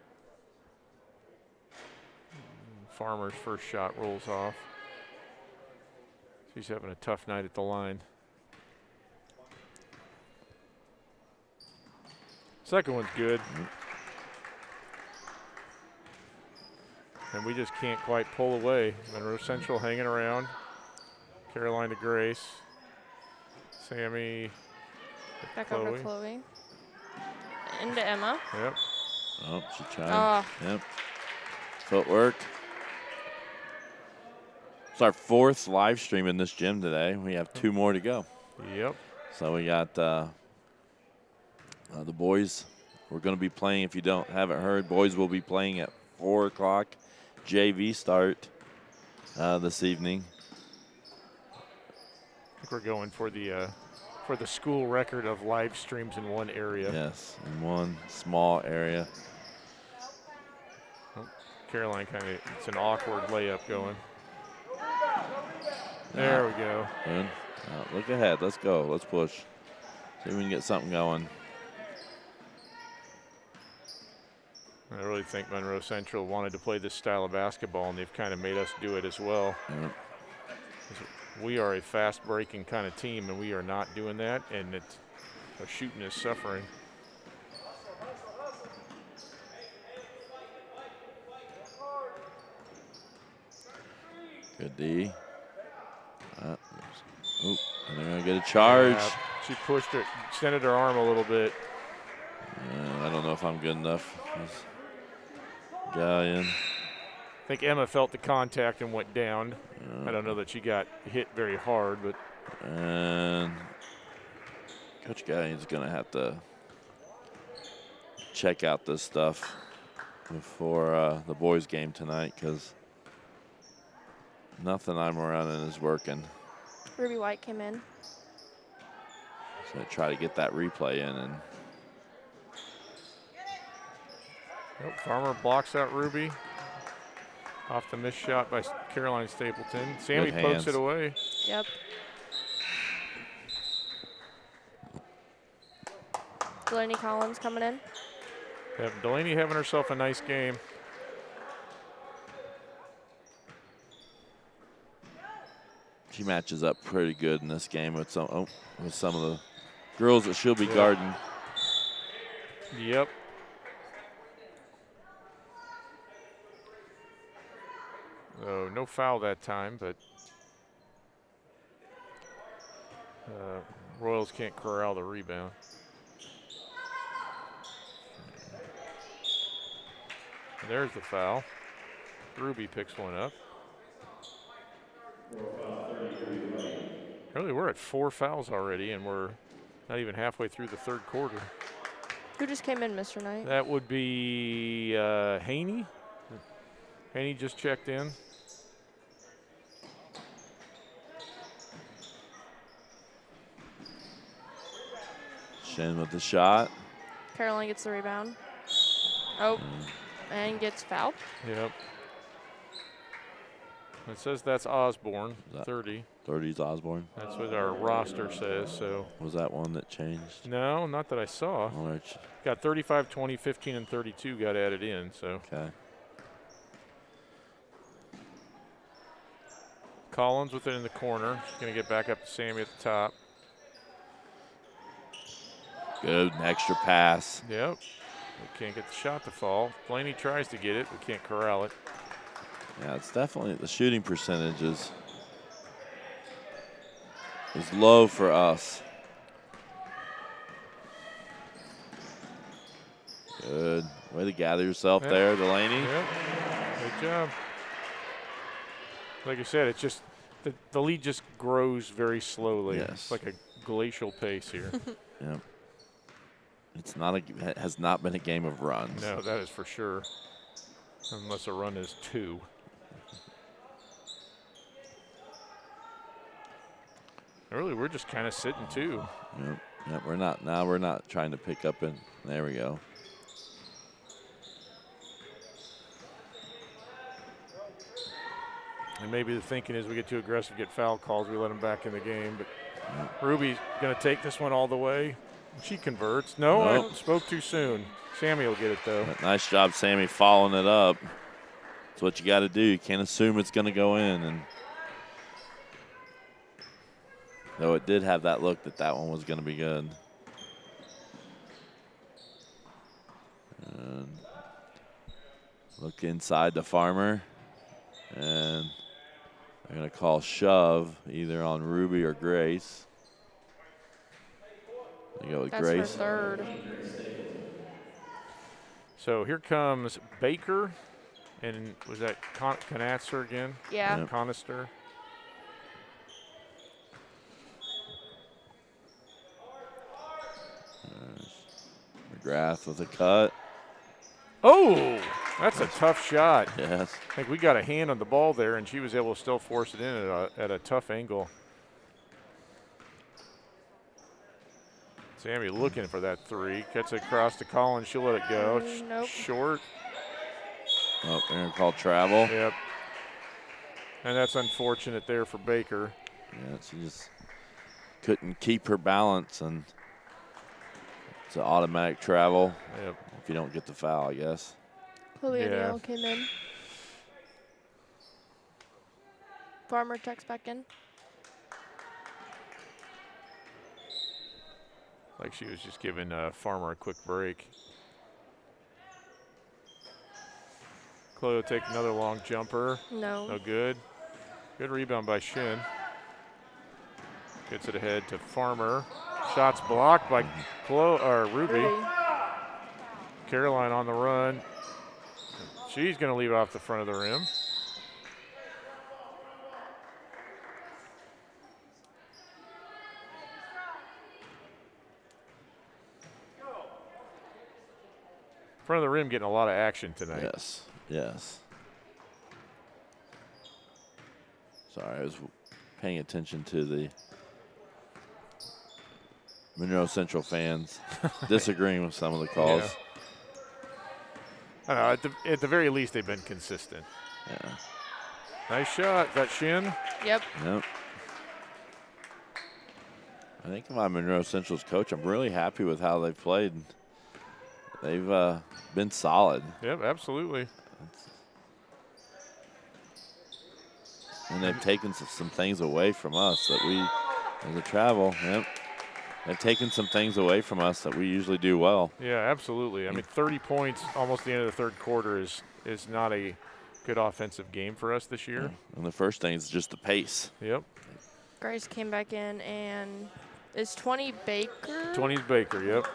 Farmer's first shot rolls off. She's having a tough night at the line. Second one's good. and we just can't quite pull away. Monroe Central hanging around. Caroline to Grace. Sammy. Back over to Chloe. Into Emma. Yep. Oh, she tried. Yep. Footwork. It's our 4th live stream in this gym today. We have 2 more to go. Yep. So we got the boys. We're going to be playing, if you haven't heard, boys will be playing at 4 o'clock. JV start this evening. I think we're going for the school record of live streams in one area. Yes, in one small area. Oh, Caroline it's an awkward layup going. There we go. Good. Look ahead. Let's go. Let's push. See if we can get something going. I really think Monroe Central wanted to play this style of basketball, and they've kind of made us do it as well. Yep. We are a fast-breaking kind of team, and we are not doing that, and our shooting is suffering. Good D. And they're going to get a charge. Yeah, she pushed her, extended her arm a little bit. I don't know if I'm good enough. Galleon. I think Emma felt the contact and went down. I don't know that she got hit very hard, but. And Coach Gallion's going to have to check out this stuff before the boys' game tonight, because nothing I'm running is working. Ruby White came in. So I try to get that replay in. And Farmer blocks out Ruby. Off the missed shot by Caroline Stapleton. Sammy pokes it away. Yep. Delaney Collins coming in. Yep, Delaney having herself a nice game. she matches up pretty good in this game with some of the girls that she'll be guarding. Yep. Oh, no foul that time, but Royals can't corral the rebound. And there's the foul. Ruby picks one up. Really, we're at 4 fouls already, and we're not even halfway through the third quarter. Who just came in, Mr. Knight? That would be Haney. Haney just checked in. Shen with the shot. Caroline gets the rebound. Oh, and gets fouled. Yep. It says that's Osborne, 30. 30's Osborne. That's what our roster says, so. Was that one that changed? No, not that I saw. Got 35, 20, 15, and 32 got added in, so. Okay. Collins with it in the corner. She's going to get back up to Sammy at the top. Good, an extra pass. Yep. We can't get the shot to fall. Blaney tries to get it. We can't corral it. Yeah, it's definitely the shooting percentage is low for us. Good. Way to gather yourself there, Delaney. Yep. Good job. Like I said, it's just the lead just grows very slowly. Yes. It's like a glacial pace here. Yep. It has not been a game of runs. No, that is for sure. Unless a run is 2. Really, we're just kind of sitting 2. Yep. We're not trying to pick up and there we go. And maybe the thinking is we get too aggressive, get foul calls, we let them back in the game. But Ruby's going to take this one all the way. She converts. No, I spoke too soon. Sammy will get it, though. Nice job, Sammy, following it up. That's what you got to do. You can't assume it's going to go in. And though it did have that look that one was going to be good. And Look inside the Farmer. And they're going to call shove either on Ruby or Grace. They go with That's Grace. her third. So here comes Baker, and was that Conatser again? Yeah. Yep. Conister. McGrath with a cut. Oh, that's a tough shot. Yes. I think we got a hand on the ball there, and she was able to still force it in at a tough angle. Sammy looking for that three. Gets it across to Collins. She'll let it go. Nope. Short. Oh, they're going to call travel. Yep. And that's unfortunate there for Baker. Yeah, she just couldn't keep her balance, and it's an automatic travel. Yep. If you don't get the foul, I guess. Chloe Yeah. O'Neill came in. Farmer checks back in. Like she was just giving Farmer a quick break. Chloe will take another long jumper. No. No good. Good rebound by Shin. Gets it ahead to Farmer. Shots blocked by Ruby. Caroline on the run. She's going to leave off the front of the rim. Front of the rim getting a lot of action tonight. Yes, yes. Sorry, I was paying attention to the Monroe Central fans disagreeing with some of the calls. Yeah. I don't know, at the very least, they've been consistent. Yeah. Nice shot. That Shin. Yep. Yep. I think if I'm Monroe Central's coach, I'm really happy with how they've played. They've been solid. Yep, absolutely. And they've taken some things away from us that we, in the travel, yep. They've taken some things away from us that we usually do well. Yeah, absolutely. I mean, 30 points almost the end of the third quarter is not a good offensive game for us this year. And the first thing is just the pace. Yep. Grace came back in, and is 20 Baker? 20's Baker, yep.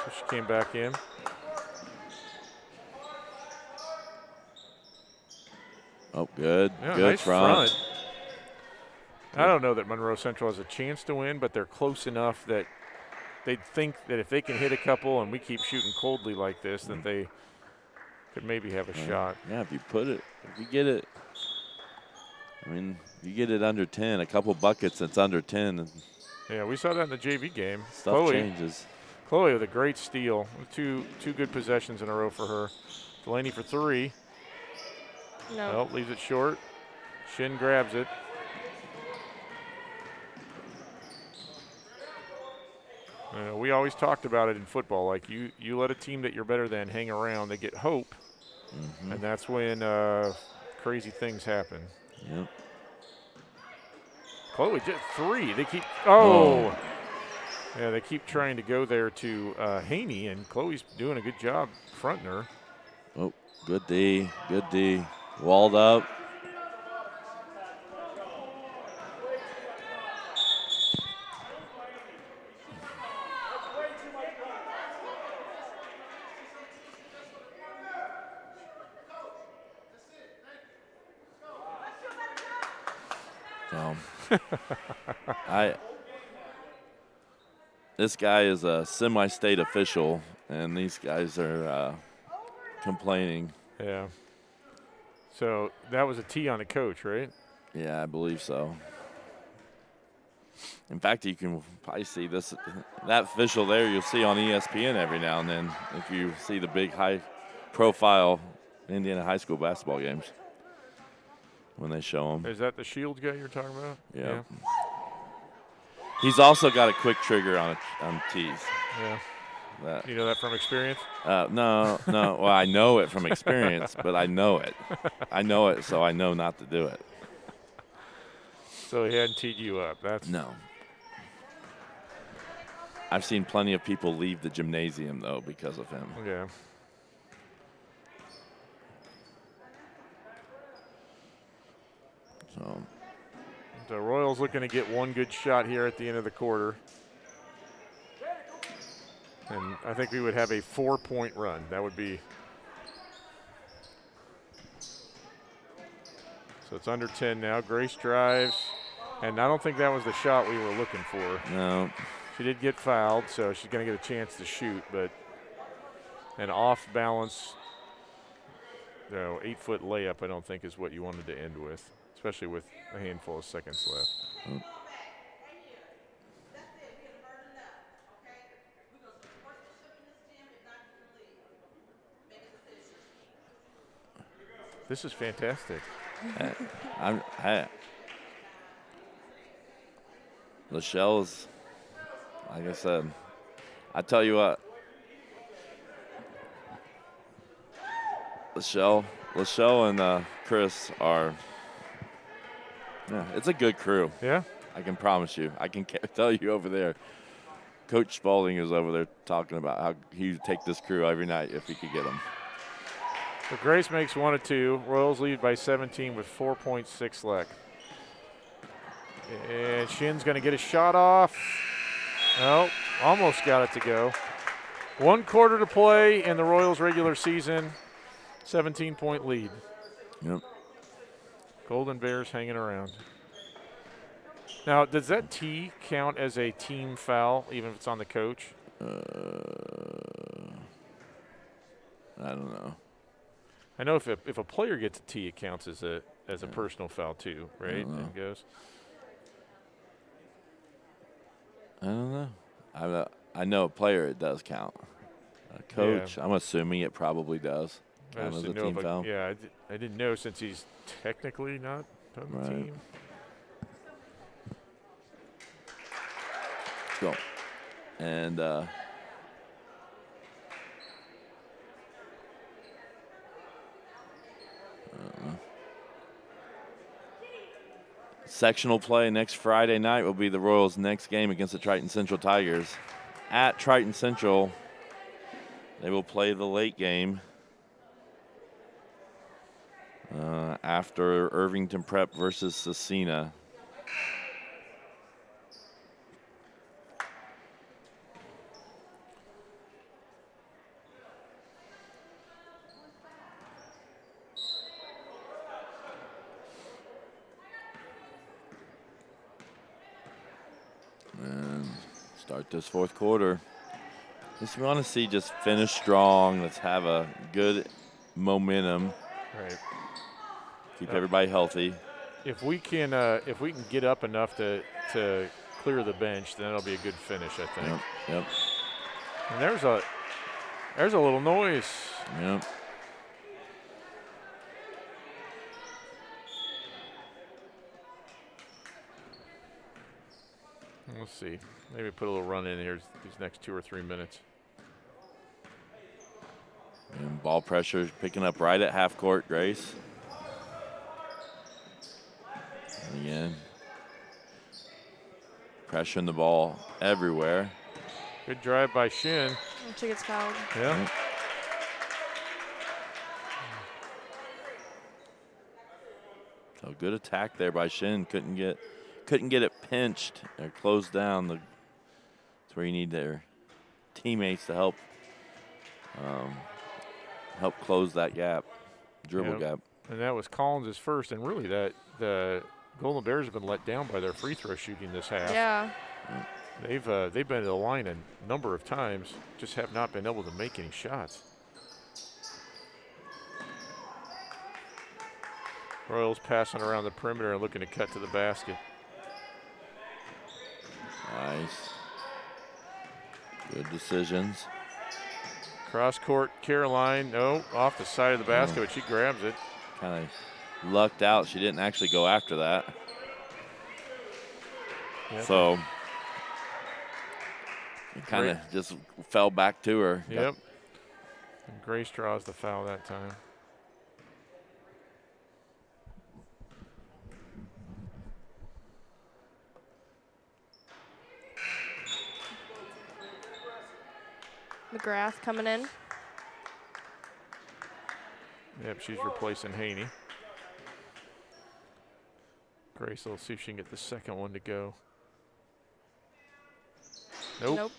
So she came back in. Oh, good. Yeah, Good nice front. I don't know that Monroe Central has a chance to win, but they're close enough that they'd think that if they can hit a couple and we keep shooting coldly like this, that they could maybe have a shot. Yeah, if you get it, I mean, you get it under 10, a couple buckets that's under 10, and Yeah, we saw that in the JV game. stuff changes. Chloe with a great steal. Two good possessions in a row for her. Delaney for three. No. Nope, leaves it short. Shin grabs it. We always talked about it in football. Like you let a team that you're better than hang around, they get hope, and that's when crazy things happen. Yep. Chloe just three. They keep. Oh. Yeah, they keep trying to go there to Haney, and Chloe's doing a good job fronting her. Oh, good D. Good D. Walled up. This guy is a semi-state official, and these guys are complaining. Yeah. So that was a T on the coach, right? Yeah, I believe so. In fact, you can probably see that official there you'll see on ESPN every now and then if you see the big high-profile Indiana high school basketball games when they show them. Is that the Shields guy you're talking about? Yeah. He's also got a quick trigger on tees. Yeah. You know that from experience? No. Well, I know it from experience, but I know it. I know it, so I know not to do it. So he hadn't teed you up. No. I've seen plenty of people leave the gymnasium, though, because of him. Yeah. So The Royals looking to get one good shot here at the end of the quarter. And I think we would have a 4-point run. That would be. So it's under 10 now. Grace drives. And I don't think that was the shot we were looking for. no. She did get fouled, so she's going to get a chance to shoot, but an off balance, 8-foot layup, I don't think is what you wanted to end with, especially with a handful of seconds left. This is fantastic. Lachelle's, like I said, I tell you what, Lachelle and Chris are, yeah, it's a good crew. Yeah? I can promise you. I can tell you over there, Coach Spalding is over there talking about how he would take this crew every night if he could get them. So Grace makes 1 of 2. Royals lead by 17 with 4.6 left. And Shin's going to get a shot off. No, almost got it to go. 1 quarter to play in the Royals regular season. 17-point lead. Yep. Golden Bears hanging around. Now, does that tee count as a team foul, even if it's on the coach? I don't know. I know if a player gets a tee, it counts as a personal foul too, right? It goes. I don't know. I know a player it does count. A coach, Yeah. I'm assuming it probably does. I Count just as a didn't know team if foul. yeah, I didn't know since he's technically not on the Right. team. Let's go. And sectional play next Friday night will be the Royals' next game against the Triton Central Tigers. At Triton Central, they will play the late game after Irvington Prep versus Cecina. And start this 4th quarter. Just want to see just finish strong. Let's have a good momentum. Right. Keep everybody healthy. If we can get up enough to clear the bench, then it'll be a good finish, I think. Yep. And there's a little noise. Yep. We'll see. Maybe put a little run in here these next 2 or 3 minutes. And ball pressure picking up right at half court, Grace. And again, pressuring the ball everywhere. Good drive by Shin. And she gets fouled. Yeah. Yep. So good attack there by Shin. Couldn't get it pinched or closed down. That's where you need their teammates to help close that gap, dribble gap. And that was Collins' first, and really the Golden Bears have been let down by their free throw shooting this half. Yeah. They've been to the line a number of times, just have not been able to make any shots. Royals passing around the perimeter and looking to cut to the basket. Nice. Good decisions. Cross court, Caroline, no, off the side of the basket, but she grabs it. Kind of lucked out. She didn't actually go after that. Yep. So it kind of just fell back to her. Yep. And Grace draws the foul that time. McGrath coming in. Yep, she's replacing Haney. Grace will see if she can get the second one to go. Nope. Nope.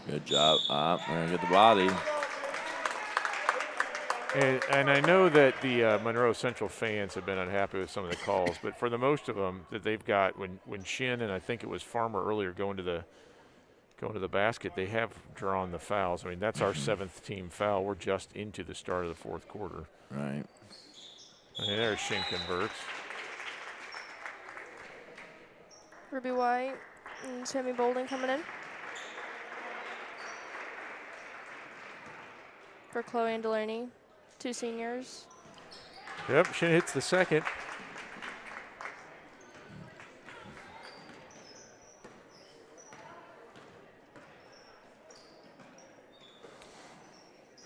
Good job. There, get the body. And I know that the Monroe Central fans have been unhappy with some of the calls, but for the most of them that they've got, when Shin and I think it was Farmer earlier going to the basket, they have drawn the fouls. I mean, that's our 7th team foul. We're just into the start of the 4th quarter. Right. And there's Shin converts. Ruby White and Sammy Bolden coming in. For Chloe and Delaney, 2 seniors. Yep, Shin hits the second.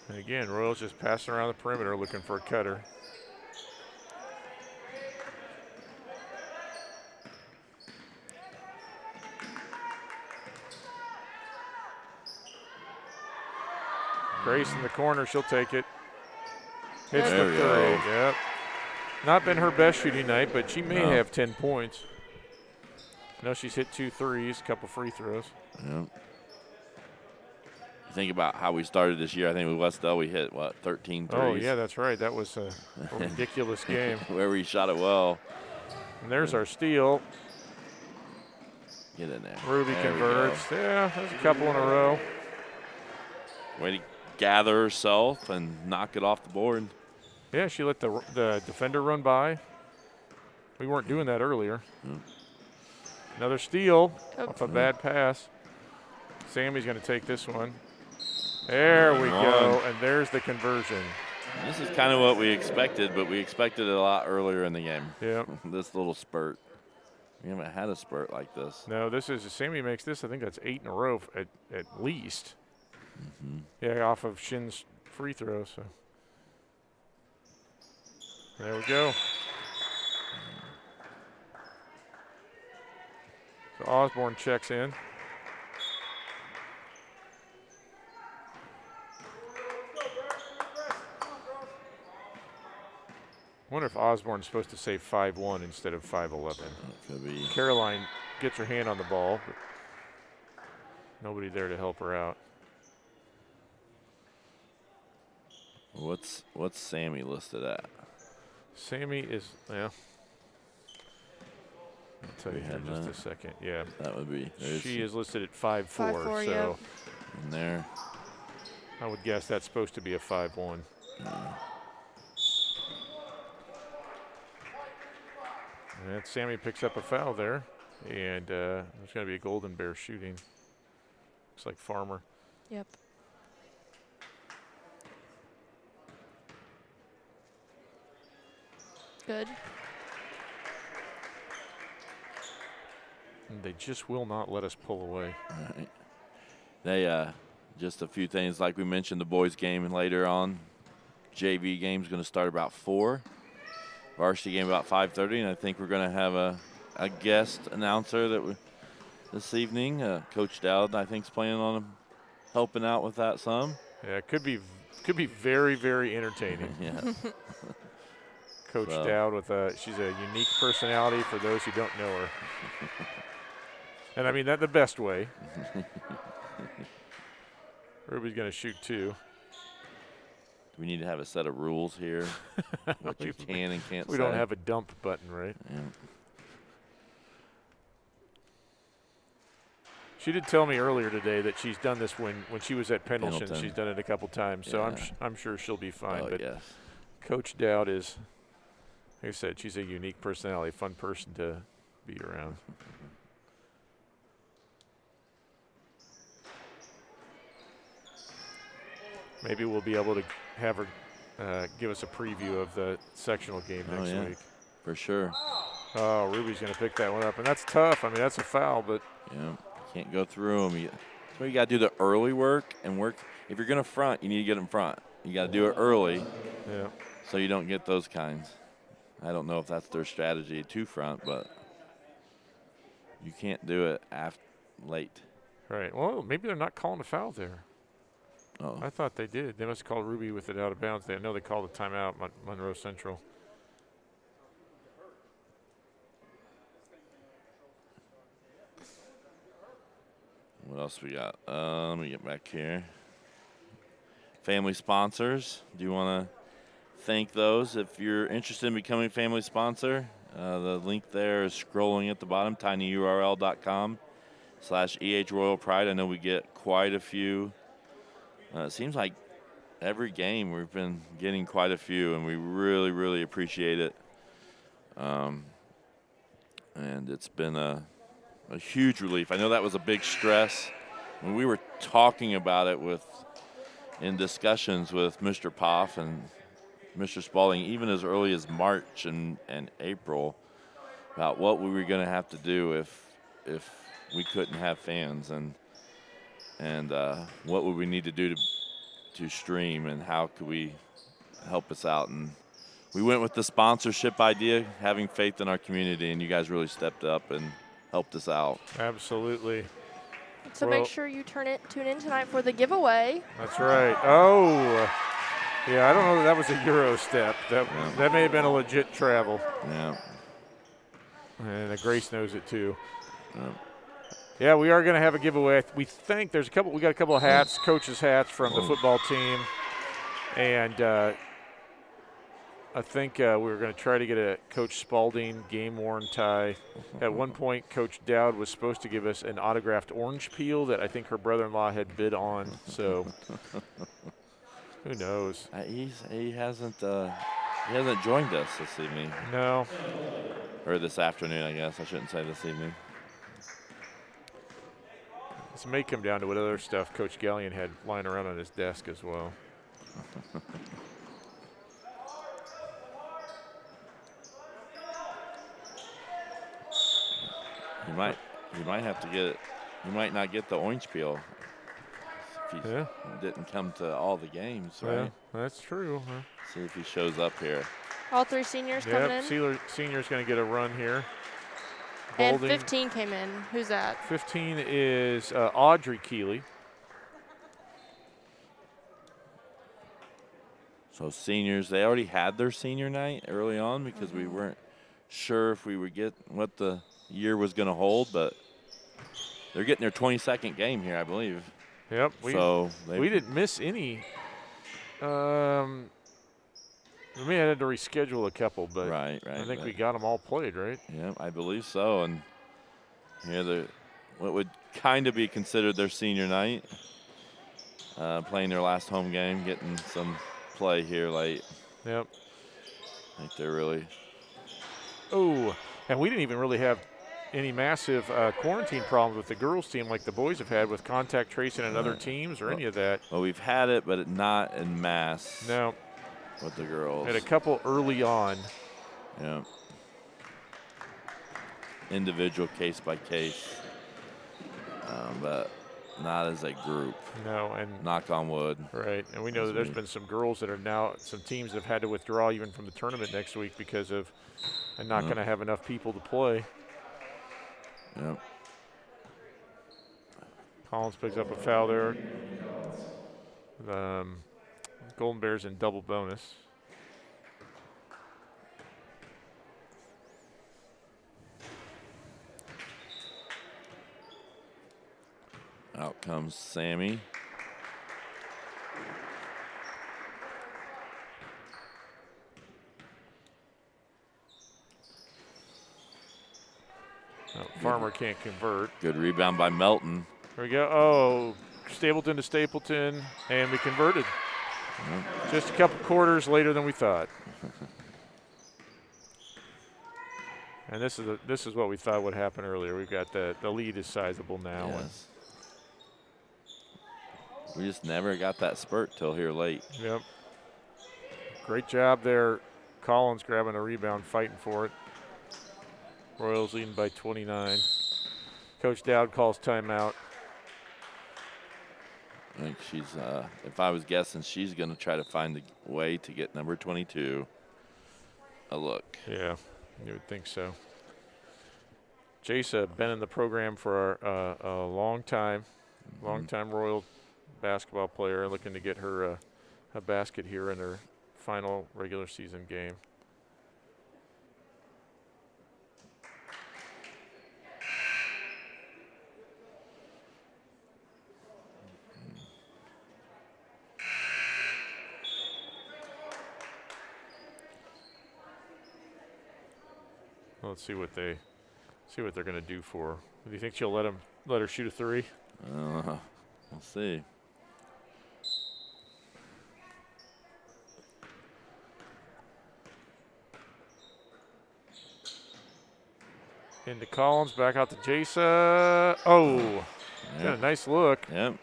And again, Royals just passing around the perimeter looking for a cutter. Grace in the corner, she'll take it. Hits the There we three. go. Yep. Not been her best shooting night, but she may have 10 points. I know she's hit 2 threes, a couple free throws. Yep. Think about how we started this year. I think with Westdale we hit, 13 threes? Oh, yeah, that's right. That was a ridiculous game. Where we shot it well. And there's our steal. Get in there. Ruby There we converts. Yeah, there's a couple in a row. Way to gather herself and knock it off the board. Yeah, she let the defender run by. We weren't doing that earlier. Another steal off a bad pass. Sammy's going to take this one. There we go, and there's the conversion. This is kind of what we expected, but we expected it a lot earlier in the game. Yeah. This little spurt. We haven't had a spurt like this. No, this is, Sammy makes this, I think that's 8 in a row at least. Yeah, off of Shin's free throw, so. There we go. So Osborne checks in. I wonder if Osborne's supposed to say 5'1" instead of 5'11". Could be. Caroline gets her hand on the ball, but nobody there to help her out. What's Sammy listed at? Sammy is, yeah. I'll tell you here in just a second. Yeah. That would be. She is listed at 5'4", 5'4", so yep. In there. I would guess that's supposed to be a 5'1". And Sammy picks up a foul there, and there's going to be a Golden Bear shooting. Looks like Farmer. Yep. Good. And they just will not let us pull away. Right. They just a few things like we mentioned, the boys game, and later on JV game is going to start about 4. Varsity game about 5:30, and I think we're going to have a guest announcer that this evening. Coach Dowd, I think, is planning on helping out with that some. Yeah, it could be very, very entertaining. Yeah. Coach Dowd with she's a unique personality for those who don't know her. And I mean that the best way. Ruby's going to shoot 2. We need to have a set of rules here. What you can and can't say. We don't have a dump button, right? Yeah. She did tell me earlier today that she's done this when she was at Pendleton. She's done it a couple times, so I'm sure she'll be fine. Oh, but yes. Coach Dowd is, like I said, she's a unique personality, fun person to be around. Maybe we'll be able to have her give us a preview of the sectional game next week. For sure. Oh, Ruby's going to pick that one up, and that's tough. I mean, that's a foul, but Yeah, can't go through them. So you got to do the early work and work. If you're going to front, you need to get in front. You got to do it early, yeah. so you don't get those kinds. I don't know if that's their strategy to front, but you can't do it late. Right. Well, maybe they're not calling a foul there. Oh, I thought they did. They must have called Ruby with it out of bounds. I know they called a timeout, Monroe Central. what else we got? Let me get back here. Family sponsors. Do you want to thank those? If you're interested in becoming a family sponsor, the link there is scrolling at the bottom, tinyurl.com/EH Royal Pride. I know we get quite a few. It seems like every game we've been getting quite a few, and we really, really appreciate it. And it's been a huge relief. I know that was a big stress. When we were talking about it in discussions with Mr. Poff and Mr. Spalding, even as early as March and April, about what we were going to have to do if we couldn't have fans, and what would we need to do to stream, and how could we help us out. And we went with the sponsorship idea, having faith in our community, and you guys really stepped up and helped us out. Absolutely. So Well, make sure you tune in tonight for the giveaway. That's right. Oh, yeah, I don't know that was a Euro step. That may have been a legit travel. Yeah. And Grace knows it too. Yeah. Yeah, we are going to have a giveaway. We think we got a couple of hats, coaches' hats from the football team. And I think we're going to try to get a Coach Spalding game-worn tie. At one point, Coach Dowd was supposed to give us an autographed orange peel that I think her brother-in-law had bid on. So who knows? He hasn't joined us this evening. No. Or this afternoon, I guess. I shouldn't say this evening. This may come down to what other stuff Coach Gallion had lying around on his desk as well. You might have to get it. You might not get the orange peel if he didn't come to all the games, right? Yeah, that's true. Huh? See if he shows up here. All 3 seniors coming in. Senior's going to get a run here. And Balding. 15 came in. Who's that? 15 is Audrey Keeley. So seniors, they already had their senior night early on because we weren't sure if we would get what the year was going to hold, but they're getting their 22nd game here, I believe. Yep. We didn't miss any. We may have had to reschedule a couple, but right, I think we got them all played, right? Yeah, I believe so. And here, what would kind of be considered their senior night, playing their last home game, getting some play here late. Yep. I think they're really. Oh, and we didn't even really have any massive quarantine problems with the girls' team like the boys have had with contact tracing and other teams or any of that. Well, we've had it, but not en masse. No. With the girls. Had a couple early on. Yeah. Individual case by case, but not as a group. No, and knock on wood. Right, and we know that there's been some girls that are now, some teams have had to withdraw even from the tournament next week because of not going to have enough people to play. Yep. Collins picks up a foul there. Golden Bears in double bonus. Out comes Sammy. Farmer can't convert. Good rebound by Melton. Here we go. Oh, Stapleton to Stapleton, and we converted. Just a couple quarters later than we thought. And this is what we thought would happen earlier. We've got the lead is sizable now. Yes. We just never got that spurt till here late. Yep. Great job there. Collins grabbing a rebound, fighting for it. Royals leading by 29. Coach Dowd calls timeout. I think she's, if I was guessing, she's going to try to find a way to get number 22 a look. Yeah, you would think so. Jace been in the program for a long time Royal basketball player, looking to get her a basket here in her final regular season game. Let's see what they're going to do for her. Do you think she'll let her shoot a three? We'll see. Into Collins, back out to Jasa. Oh, got a nice look. Yep.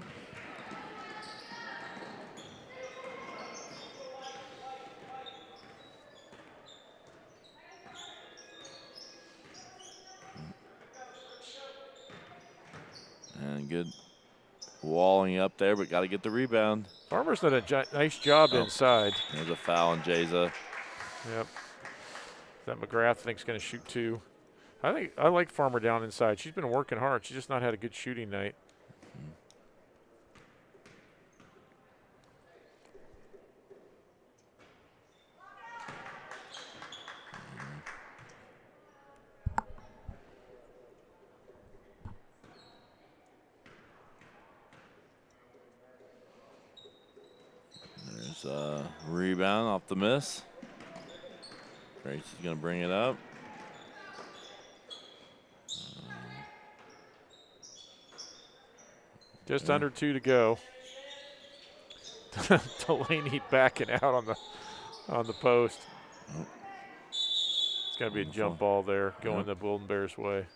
And good walling up there, but got to get the rebound. Farmer's done a nice job inside. There's a foul on Jasa. Yep. That McGrath thinks going to shoot two. I like Farmer down inside. She's been working hard. She's just not had a good shooting night. There's a rebound off the miss. Gracie's going to bring it up. Just under 2 to go. Delaney backing out on the post. It's going to be a jump ball there going the Golden Bears' way.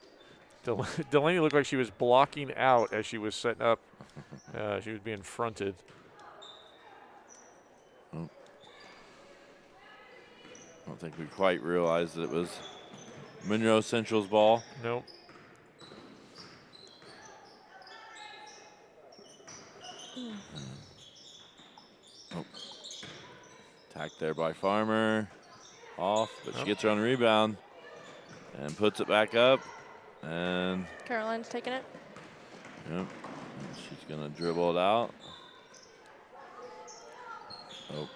Delaney looked like she was blocking out as she was setting up. She was being fronted. I don't think we quite realized that it was Monroe Central's ball. Nope. Attacked there by Farmer. Off, but she gets her on the rebound and puts it back up. And Caroline's taking it. yep, she's going to dribble it out. Oh,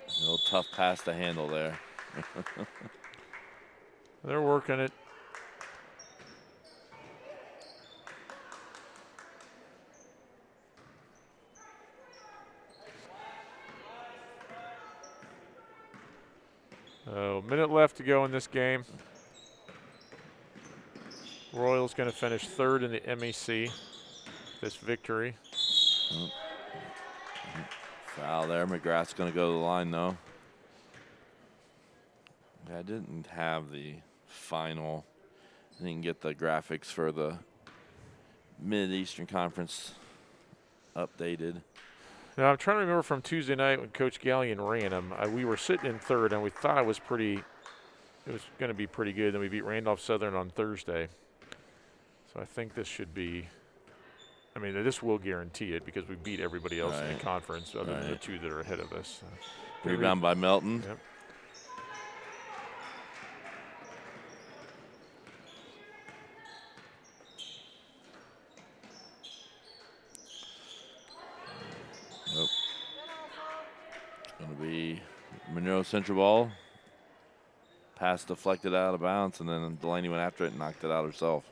a little tough pass to handle there. They're working it. Minute left to go in this game. Royals going to finish third in the MEC. This victory. Foul there. McGrath's going to go to the line, though. I didn't have the final. I didn't get the graphics for the Mid-Eastern Conference updated. Now, I'm trying to remember from Tuesday night when Coach Gallion ran them. We were sitting in third, and we thought it was going to be pretty good. Then we beat Randolph Southern on Thursday. So I think this should be, I mean, this will guarantee it because we beat everybody else in the conference other than the two that are ahead of us. Rebound by Melton. Yep. Nope. It's going to be Monroe Central ball. Pass deflected out of bounds, and then Delaney went after it and knocked it out herself.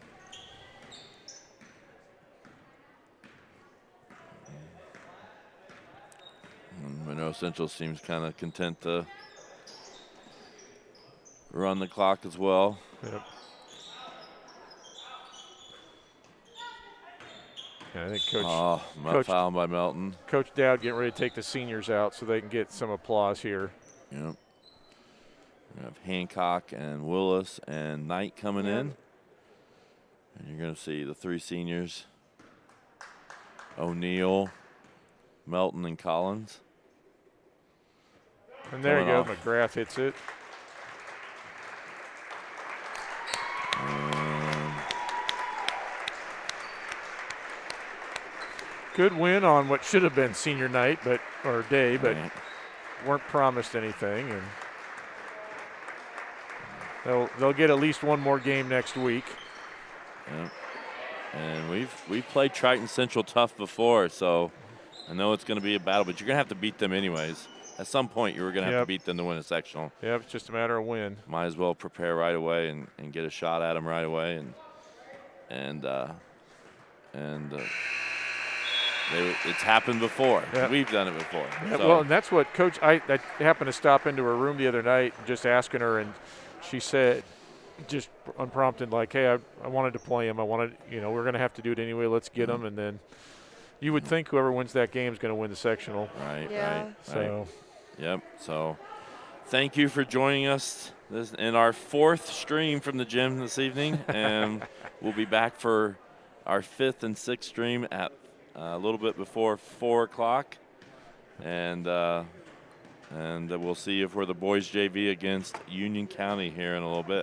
And Monroe Central seems kind of content to run the clock as well. Yep. Yeah, I think Coach Foul by Melton. Coach Dowd getting ready to take the seniors out so they can get some applause here. Yep. We have Hancock and Willis and Knight coming in. And you're going to see the three seniors, O'Neill, Melton, and Collins. And there you go. Off. McGrath hits it. Good win on what should have been senior night, or day, but weren't promised anything. And they'll get at least one more game next week. Yep. And we've played Triton Central tough before, so I know it's going to be a battle, but you're going to have to beat them anyways. At some point, you were going to have to Yep. beat them to win a sectional. Yeah, it's just a matter of when. Might as well prepare right away and get a shot at them right away. It's happened before. Yeah. We've done it before. Yeah, So, well, and that's what Coach. I happened to stop into her room the other night, just asking her, and she said, just unprompted, like, "Hey, I wanted to play him. I wanted, we're going to have to do it anyway. Let's get him." And then you would think whoever wins that game is going to win the sectional. right, Yeah. right. So, Yep. So, thank you for joining us in our 4th stream from the gym this evening, and we'll be back for our 5th and 6th stream at a little bit before 4 o'clock, and we'll see if we're the boys JV against Union County here in a little bit.